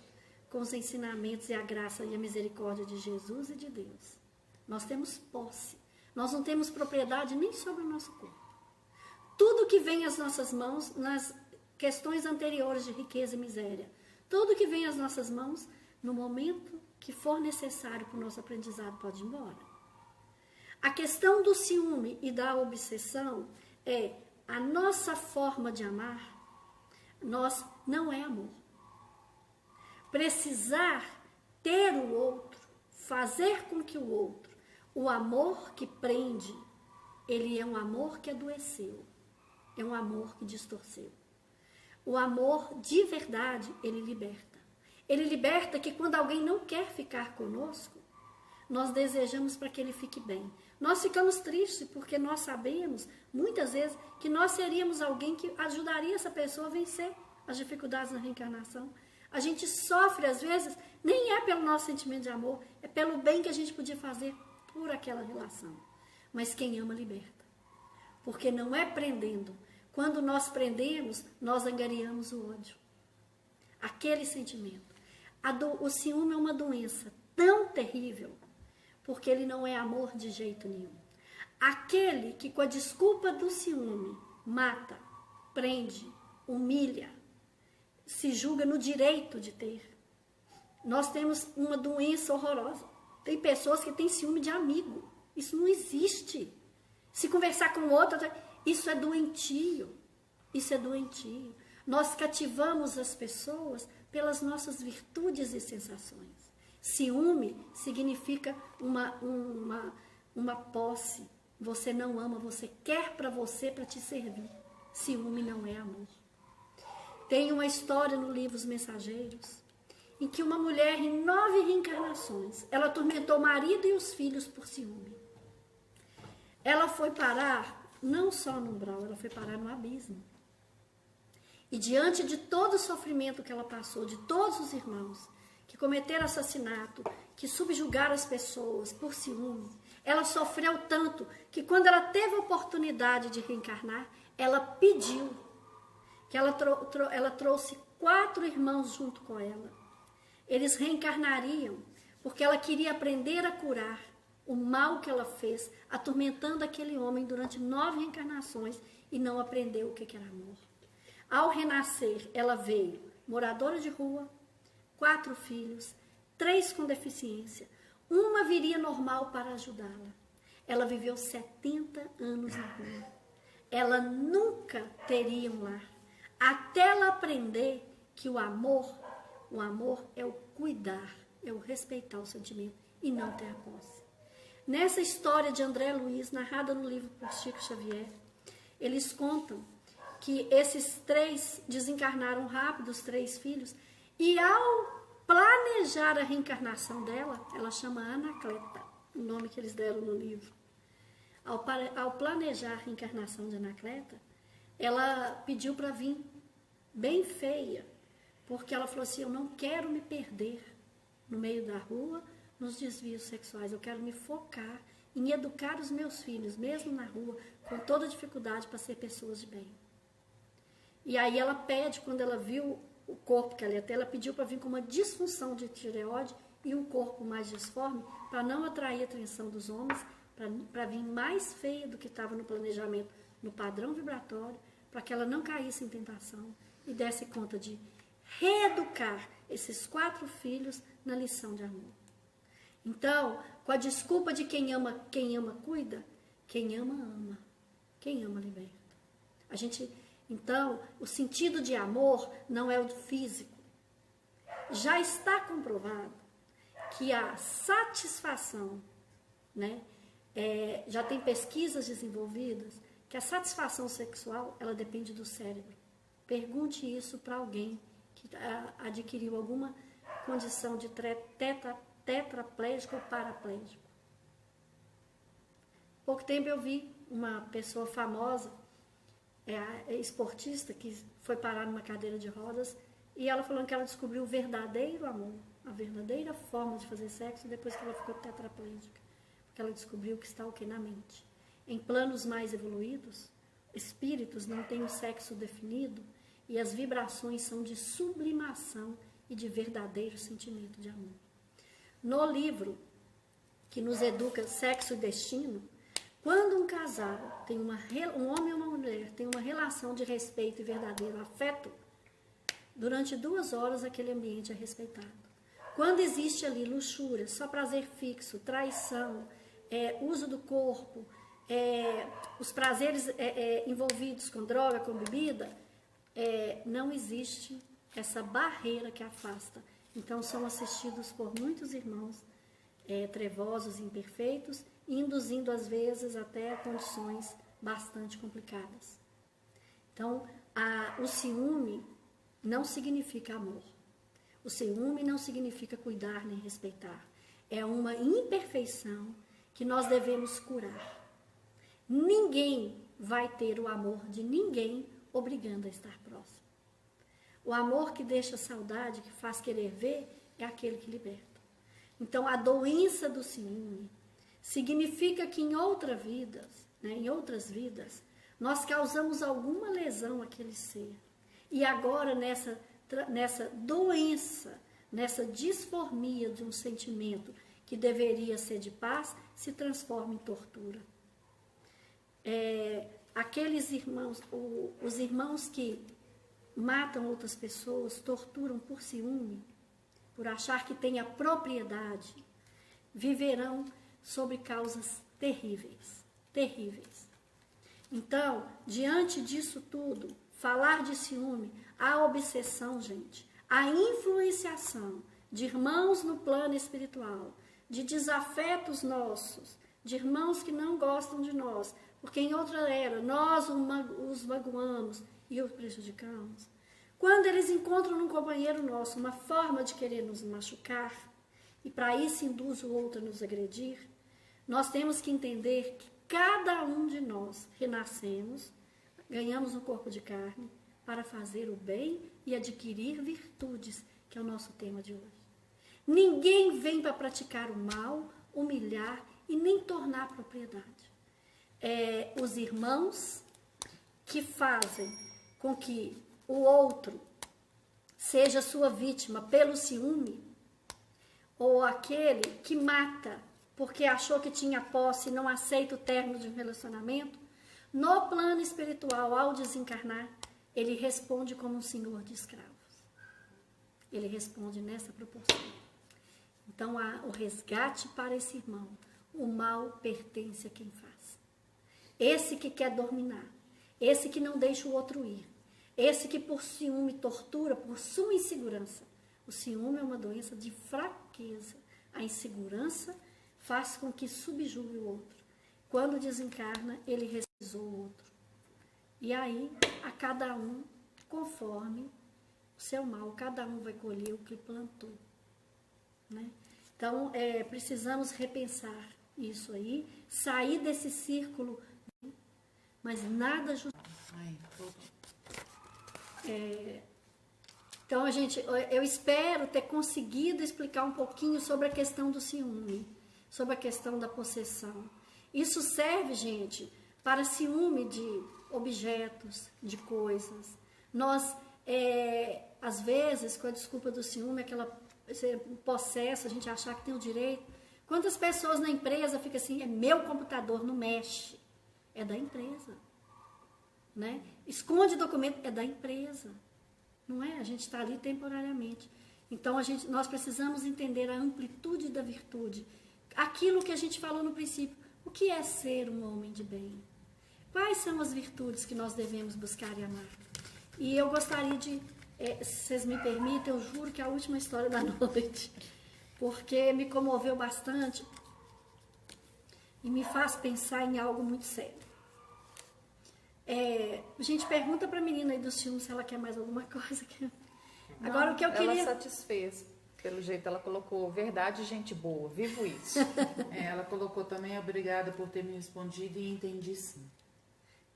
com os ensinamentos e a graça e a misericórdia de Jesus e de Deus. Nós temos posse. Nós não temos propriedade nem sobre o nosso corpo. Tudo que vem às nossas mãos, nas questões anteriores de riqueza e miséria, tudo que vem às nossas mãos, no momento que for necessário para o nosso aprendizado, pode ir embora. A questão do ciúme e da obsessão é a nossa forma de amar, não é amor. Precisar ter o outro, fazer com que o outro, o amor que prende, ele é um amor que adoeceu, é um amor que distorceu. O amor de verdade, ele liberta. Ele liberta que quando alguém não quer ficar conosco, nós desejamos para que ele fique bem. Nós ficamos tristes porque nós sabemos, muitas vezes, que nós seríamos alguém que ajudaria essa pessoa a vencer as dificuldades na reencarnação. A gente sofre, às vezes, nem é pelo nosso sentimento de amor, é pelo bem que a gente podia fazer por aquela relação. Mas quem ama, liberta. Porque não é prendendo. Quando nós prendemos, nós angariamos o ódio. Aquele sentimento. O ciúme é uma doença tão terrível, porque ele não é amor de jeito nenhum. Aquele que com a desculpa do ciúme mata, prende, humilha, se julga no direito de ter. Nós temos uma doença horrorosa. Tem pessoas que têm ciúme de amigo. Isso não existe. Se conversar com outro, isso é doentio. Isso é doentio. Nós cativamos as pessoas pelas nossas virtudes e sensações. Ciúme significa uma posse. Você não ama, você quer para você, para te servir. Ciúme não é amor. Tem uma história no livro Os Mensageiros, em que uma mulher, em 9 reencarnações, ela atormentou o marido e os filhos por ciúme. Ela foi parar, não só no umbral, ela foi parar no abismo. E diante de todo o sofrimento que ela passou, de todos os irmãos que cometeram assassinato, que subjugaram as pessoas por ciúme, ela sofreu tanto que quando ela teve a oportunidade de reencarnar, ela pediu que ela trouxe 4 irmãos junto com ela. Eles reencarnariam porque ela queria aprender a curar o mal que ela fez, atormentando aquele homem durante 9 reencarnações e não aprendeu o que era amor. Ao renascer, ela veio moradora de rua, 4 filhos, 3 com deficiência. Uma viria normal para ajudá-la. Ela viveu 70 anos na rua. Ela nunca teria um lar. Até ela aprender que o amor é o cuidar, é o respeitar o sentimento e não ter a posse. Nessa história de André Luiz, narrada no livro por Chico Xavier, eles contam que esses 3 desencarnaram rápido, os 3 filhos, e ao planejar a reencarnação dela, ela chama Anacleta, o nome que eles deram no livro. Ao planejar a reencarnação de Anacleta, ela pediu para vir bem feia, porque ela falou assim, eu não quero me perder no meio da rua, nos desvios sexuais, eu quero me focar em educar os meus filhos, mesmo na rua, com toda dificuldade para ser pessoas de bem. E aí ela pede, quando ela viu o corpo que ela ia ter, ela pediu para vir com uma disfunção de tireoide e um corpo mais disforme, para não atrair a atenção dos homens, para vir mais feia do que estava no planejamento, no padrão vibratório, para que ela não caísse em tentação e desse conta de reeducar esses 4 filhos na lição de amor. Então, com a desculpa de quem ama cuida, quem ama, ama. Quem ama, liberta. Então, o sentido de amor não é o físico. Já está comprovado que a satisfação, né, já tem pesquisas desenvolvidas, que a satisfação sexual, ela depende do cérebro. Pergunte isso para alguém que adquiriu alguma condição de tetraplégico ou paraplégico. Pouco tempo eu vi uma pessoa famosa, esportista, que foi parar numa cadeira de rodas, e ela falando que ela descobriu o verdadeiro amor, a verdadeira forma de fazer sexo depois que ela ficou tetraplégica. Porque ela descobriu que está o que na mente. Em planos mais evoluídos, espíritos não têm o sexo definido e as vibrações são de sublimação e de verdadeiro sentimento de amor. No livro que nos educa Sexo e Destino, quando um casal tem um homem e uma mulher tem uma relação de respeito e verdadeiro afeto, durante 2 horas aquele ambiente é respeitado. Quando existe ali luxúria, só prazer fixo, traição, uso do corpo, os prazeres envolvidos com droga, com bebida, não existe essa barreira que afasta. Então, são assistidos por muitos irmãos trevosos e imperfeitos, induzindo, às vezes, até condições bastante complicadas. Então, o ciúme não significa amor. O ciúme não significa cuidar nem respeitar. É uma imperfeição que nós devemos curar. Ninguém vai ter o amor de ninguém obrigando a estar próximo. O amor que deixa saudade, que faz querer ver, é aquele que liberta. Então, a doença do ciúme significa que em outras vidas, nós causamos alguma lesão àquele ser. E agora, nessa doença, nessa disformia de um sentimento que deveria ser de paz, se transforma em tortura. Aqueles irmãos, os irmãos que matam outras pessoas, torturam por ciúme, por achar que têm a propriedade, viverão sobre causas terríveis, terríveis. Então, diante disso tudo, falar de ciúme, a obsessão, gente, a influenciação de irmãos no plano espiritual, de desafetos nossos, de irmãos que não gostam de nós, porque em outra era nós os magoamos e os prejudicamos. Quando eles encontram num companheiro nosso uma forma de querer nos machucar, e para isso induz o outro a nos agredir, nós temos que entender que cada um de nós renascemos, ganhamos um corpo de carne para fazer o bem e adquirir virtudes, que é o nosso tema de hoje. Ninguém vem para praticar o mal, humilhar e nem tornar propriedade. Os irmãos que fazem com que o outro seja sua vítima pelo ciúme, ou aquele que mata porque achou que tinha posse e não aceita o término de um relacionamento, no plano espiritual, ao desencarnar, ele responde como um senhor de escravos. Ele responde nessa proporção. Então, há o resgate para esse irmão. O mal pertence a quem faz. Esse que quer dominar, esse que não deixa o outro ir, esse que por ciúme tortura, por sua insegurança. O ciúme é uma doença de fraqueza. A insegurança faz com que subjugue o outro. Quando desencarna, ele ressuscitou o outro. E aí, a cada um, conforme o seu mal, cada um vai colher o que plantou. Né? Então, precisamos repensar isso aí, sair desse círculo, mas nada Então, eu espero ter conseguido explicar um pouquinho sobre a questão do ciúme, sobre a questão da possessão. Isso serve, gente, para ciúme de objetos, de coisas. Nós, às vezes, com a desculpa do ciúme, aquela possesso, a gente achar que tem o direito. Quantas pessoas na empresa ficam assim, é meu computador, não mexe. É da empresa. Né? Esconde documento, é da empresa. Não é? A gente está ali temporariamente. Então, nós precisamos entender a amplitude da virtude. Aquilo que a gente falou no princípio. O que é ser um homem de bem? Quais são as virtudes que nós devemos buscar e amar? E eu gostaria de, se vocês me permitem, eu juro que é a última história da noite, porque me comoveu bastante e me faz pensar em algo muito sério. A gente pergunta para a menina aí do ciúme se ela quer mais alguma coisa. Agora, o que eu queria... Ela satisfez. Pelo jeito, ela colocou verdade, gente boa. Vivo isso. Ela colocou também obrigada por ter me respondido e entendi sim.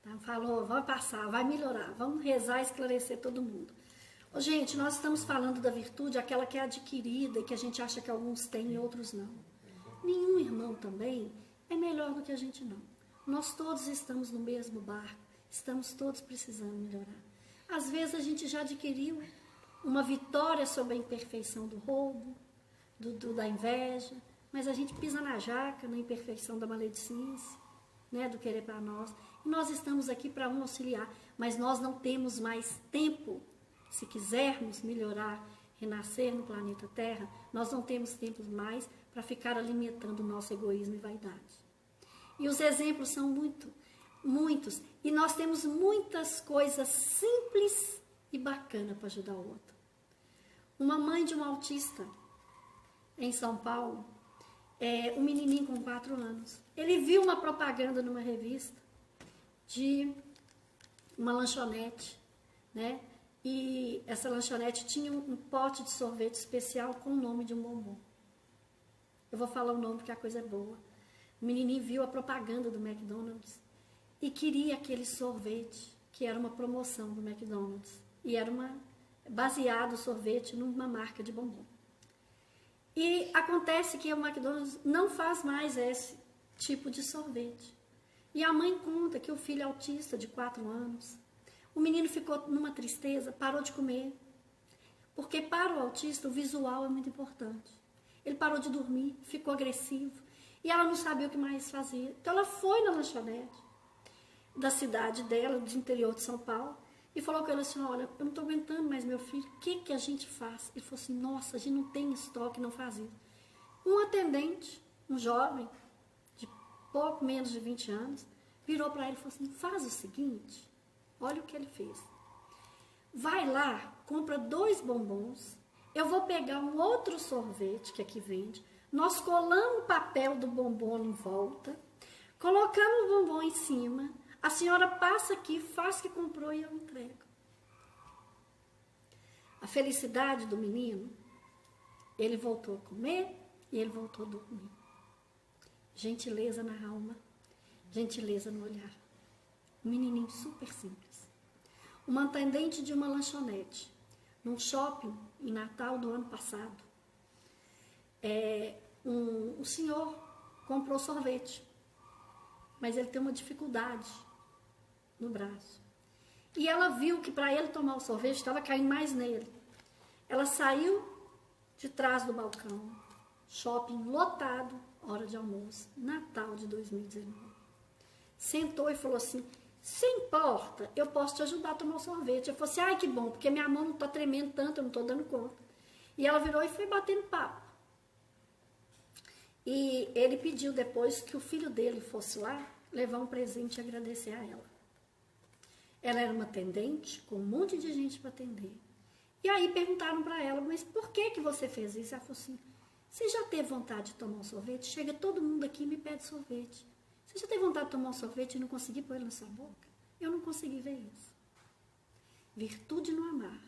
Então, falou, vai passar, vai melhorar. Vamos rezar e esclarecer todo mundo. Gente, nós estamos falando da virtude, aquela que é adquirida e que a gente acha que alguns têm e outros não. Nenhum irmão também é melhor do que a gente não. Nós todos estamos no mesmo barco. Estamos todos precisando melhorar. Às vezes a gente já adquiriu uma vitória sobre a imperfeição do roubo, da inveja, mas a gente pisa na jaca, na imperfeição da maledicência, né, do querer para nós. E nós estamos aqui para um auxiliar, mas nós não temos mais tempo. Se quisermos melhorar, renascer no planeta Terra, nós não temos tempo mais para ficar alimentando o nosso egoísmo e vaidade. E os exemplos são muitos. E nós temos muitas coisas simples e bacana para ajudar o outro. Uma mãe de um autista em São Paulo, um menininho com 4 anos, ele viu uma propaganda numa revista de uma lanchonete, né? E essa lanchonete tinha um pote de sorvete especial com o nome de um bombom. Eu vou falar o nome porque a coisa é boa. O menininho viu a propaganda do McDonald's e queria aquele sorvete, que era uma promoção do McDonald's. E era baseado o sorvete numa marca de bombom. E acontece que o McDonald's não faz mais esse tipo de sorvete. E a mãe conta que o filho é autista de 4 anos, o menino ficou numa tristeza, parou de comer. Porque para o autista o visual é muito importante. Ele parou de dormir, ficou agressivo. E ela não sabia o que mais fazer. Então ela foi na lanchonete da cidade dela, do interior de São Paulo, e falou com ele assim, olha, eu não estou aguentando mais meu filho, o que a gente faz? Ele falou assim, nossa, a gente não tem estoque, não faz isso. Um atendente, um jovem, de pouco menos de 20 anos, virou para ele e falou assim, faz o seguinte, olha o que ele fez. Vai lá, compra 2 bombons, eu vou pegar um outro sorvete que aqui vende, nós colamos o papel do bombom em volta, colocamos o bombom em cima, a senhora passa aqui, faz o que comprou e eu entrego. A felicidade do menino, ele voltou a comer e ele voltou a dormir. Gentileza na alma, gentileza no olhar. Um menininho super simples. Uma atendente de uma lanchonete, num shopping em Natal do ano passado, um senhor comprou sorvete, mas ele tem uma dificuldade no braço. E ela viu que para ele tomar o sorvete estava caindo mais nele. Ela saiu de trás do balcão, shopping lotado, hora de almoço, Natal de 2019. Sentou e falou assim, se importa, eu posso te ajudar a tomar o sorvete. Eu falei assim, ai que bom, porque minha mão não está tremendo tanto, eu não estou dando conta. E ela virou e foi batendo papo. E ele pediu depois que o filho dele fosse lá, levar um presente e agradecer a ela. Ela era uma atendente, com um monte de gente para atender. E aí perguntaram para ela, mas por que você fez isso? Ela falou assim, você já teve vontade de tomar um sorvete? Chega todo mundo aqui e me pede sorvete. Você já teve vontade de tomar um sorvete e não consegui pôr ele na sua boca? Eu não consegui ver isso. Virtude no amar,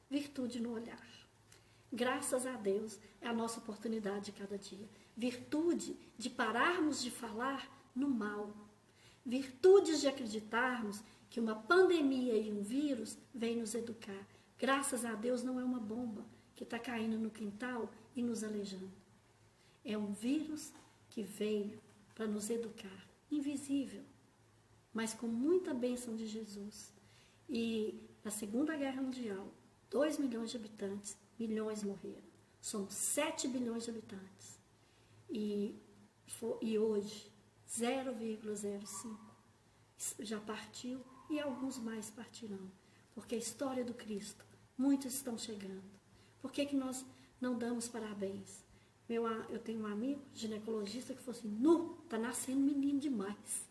virtude no olhar. Graças a Deus, é a nossa oportunidade de cada dia. Virtude de pararmos de falar no mal. Virtudes de acreditarmos que uma pandemia e um vírus vem nos educar. Graças a Deus não é uma bomba que está caindo no quintal e nos aleijando. É um vírus que veio para nos educar, invisível, mas com muita bênção de Jesus. E na Segunda Guerra Mundial, 2 milhões de habitantes, milhões morreram. São 7 bilhões de habitantes. E hoje, 0,05 já partiu e alguns mais partirão. Porque a história do Cristo, muitos estão chegando. Por que nós não damos parabéns? Eu tenho um amigo, ginecologista, que falou assim, está nascendo menino demais.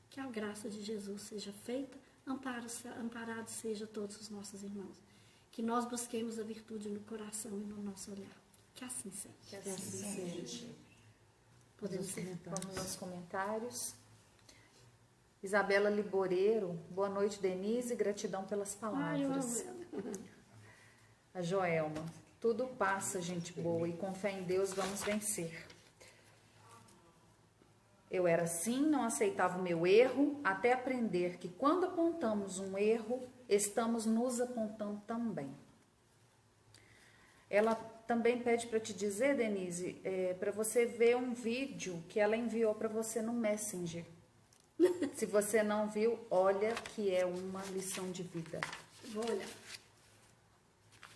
Que a graça de Jesus seja feita, amparado seja todos os nossos irmãos. Que nós busquemos a virtude no coração e no nosso olhar. Que assim seja. Que assim seja. Vamos aos comentários. Isabela Liboreiro, boa noite, Denise, gratidão pelas palavras. A Joelma, tudo passa, gente boa, e com fé em Deus vamos vencer. Eu era assim, não aceitava o meu erro, até aprender que quando apontamos um erro, estamos nos apontando também. Ela também pede para te dizer, Denise, para você ver um vídeo que ela enviou para você no Messenger. Se você não viu, olha que é uma lição de vida. Vou olhar.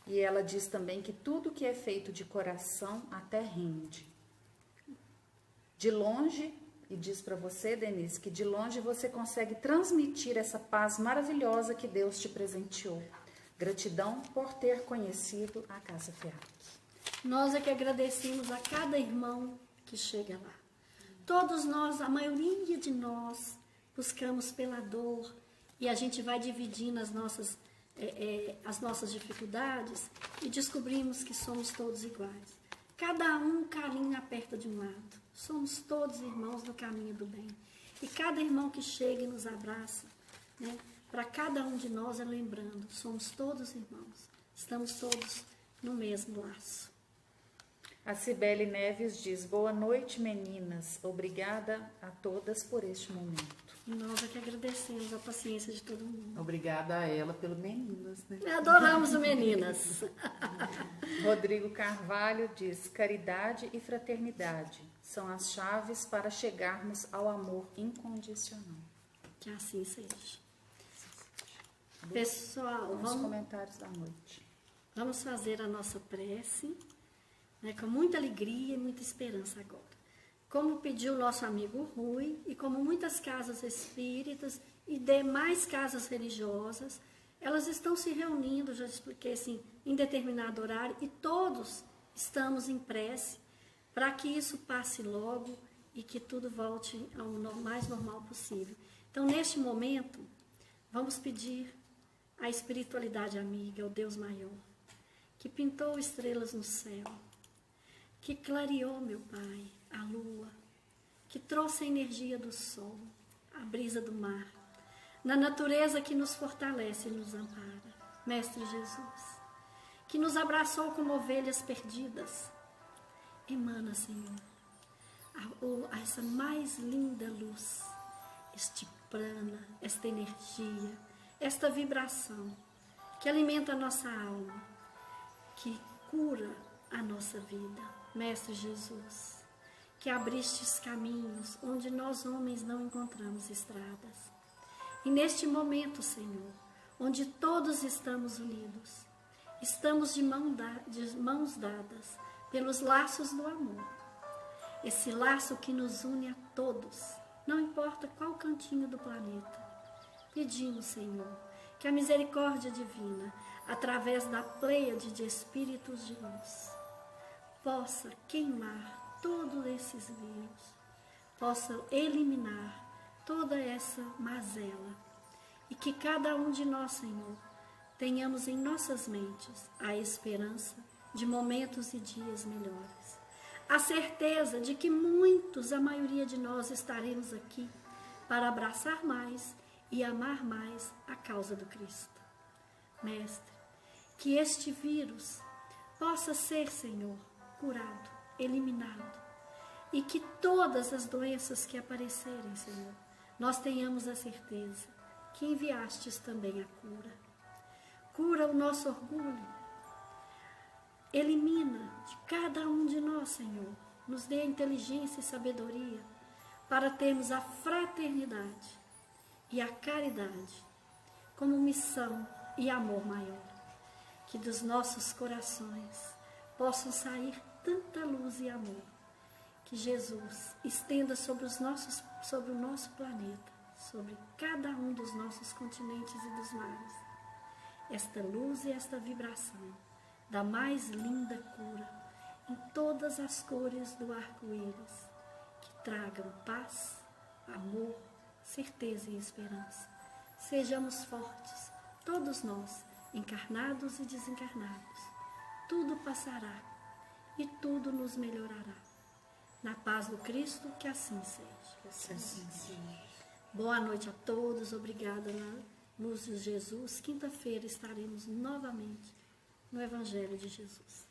E ela diz também que tudo que é feito de coração até rende. De longe, e diz para você, Denise, que de longe você consegue transmitir essa paz maravilhosa que Deus te presenteou. Gratidão por ter conhecido a Casa FEAC. Nós é que agradecemos a cada irmão que chega lá. Todos nós, a maioria de nós, buscamos pela dor e a gente vai dividindo as nossas as nossas dificuldades e descobrimos que somos todos iguais. Cada um caminha aperta de um lado. Somos todos irmãos no caminho do bem. E cada irmão que chega e nos abraça, né, para cada um de nós é lembrando, somos todos irmãos. Estamos todos no mesmo laço. A Cibele Neves diz: boa noite, meninas. Obrigada a todas por este momento. E nós é que agradecemos a paciência de todo mundo. Obrigada a ela pelo Meninas, né? Adoramos o Meninas. Rodrigo Carvalho diz: caridade e fraternidade são as chaves para chegarmos ao amor incondicional. Que assim seja. Pessoal, Os comentários da noite. Vamos fazer a nossa prece, né, com muita alegria e muita esperança agora. Como pediu o nosso amigo Rui, e como muitas casas espíritas e demais casas religiosas, elas estão se reunindo, já expliquei assim, em determinado horário, e todos estamos em prece para que isso passe logo e que tudo volte ao mais normal possível. Então, neste momento, vamos pedir à espiritualidade amiga, ao Deus maior, que pintou estrelas no céu, que clareou, meu Pai, a lua, que trouxe a energia do sol, a brisa do mar, na natureza que nos fortalece e nos ampara. Mestre Jesus, que nos abraçou como ovelhas perdidas, emana, Senhor, essa mais linda luz, este prana, esta energia, esta vibração que alimenta a nossa alma, que cura a nossa vida. Mestre Jesus, que abristes caminhos onde nós homens não encontramos estradas. E neste momento, Senhor, onde todos estamos unidos, estamos de mãos dadas pelos laços do amor. Esse laço que nos une a todos, não importa qual cantinho do planeta. Pedimos, Senhor, que a misericórdia divina, através da pleiade de espíritos de luz, possa queimar todos esses vírus, possa eliminar toda essa mazela, e que cada um de nós, Senhor, tenhamos em nossas mentes a esperança de momentos e dias melhores, a certeza de que muitos, a maioria de nós, estaremos aqui para abraçar mais e amar mais a causa do Cristo. Mestre, que este vírus possa ser, Senhor, curado, eliminado, e que todas as doenças que aparecerem, Senhor, nós tenhamos a certeza que enviastes também a cura. Cura o nosso orgulho, elimina de cada um de nós, Senhor, nos dê inteligência e sabedoria para termos a fraternidade e a caridade como missão e amor maior. Que dos nossos corações possam sair tanta luz e amor, que Jesus estenda sobre o nosso planeta, sobre cada um dos nossos continentes e dos mares, esta luz e esta vibração da mais linda cura em todas as cores do arco-íris, que tragam paz, amor, certeza e esperança. Sejamos fortes, todos nós, encarnados e desencarnados. Tudo passará e tudo nos melhorará. Na paz do Cristo, que assim seja. Que assim seja. Boa noite a todos, obrigada na luz de Jesus. Quinta-feira estaremos novamente no Evangelho de Jesus.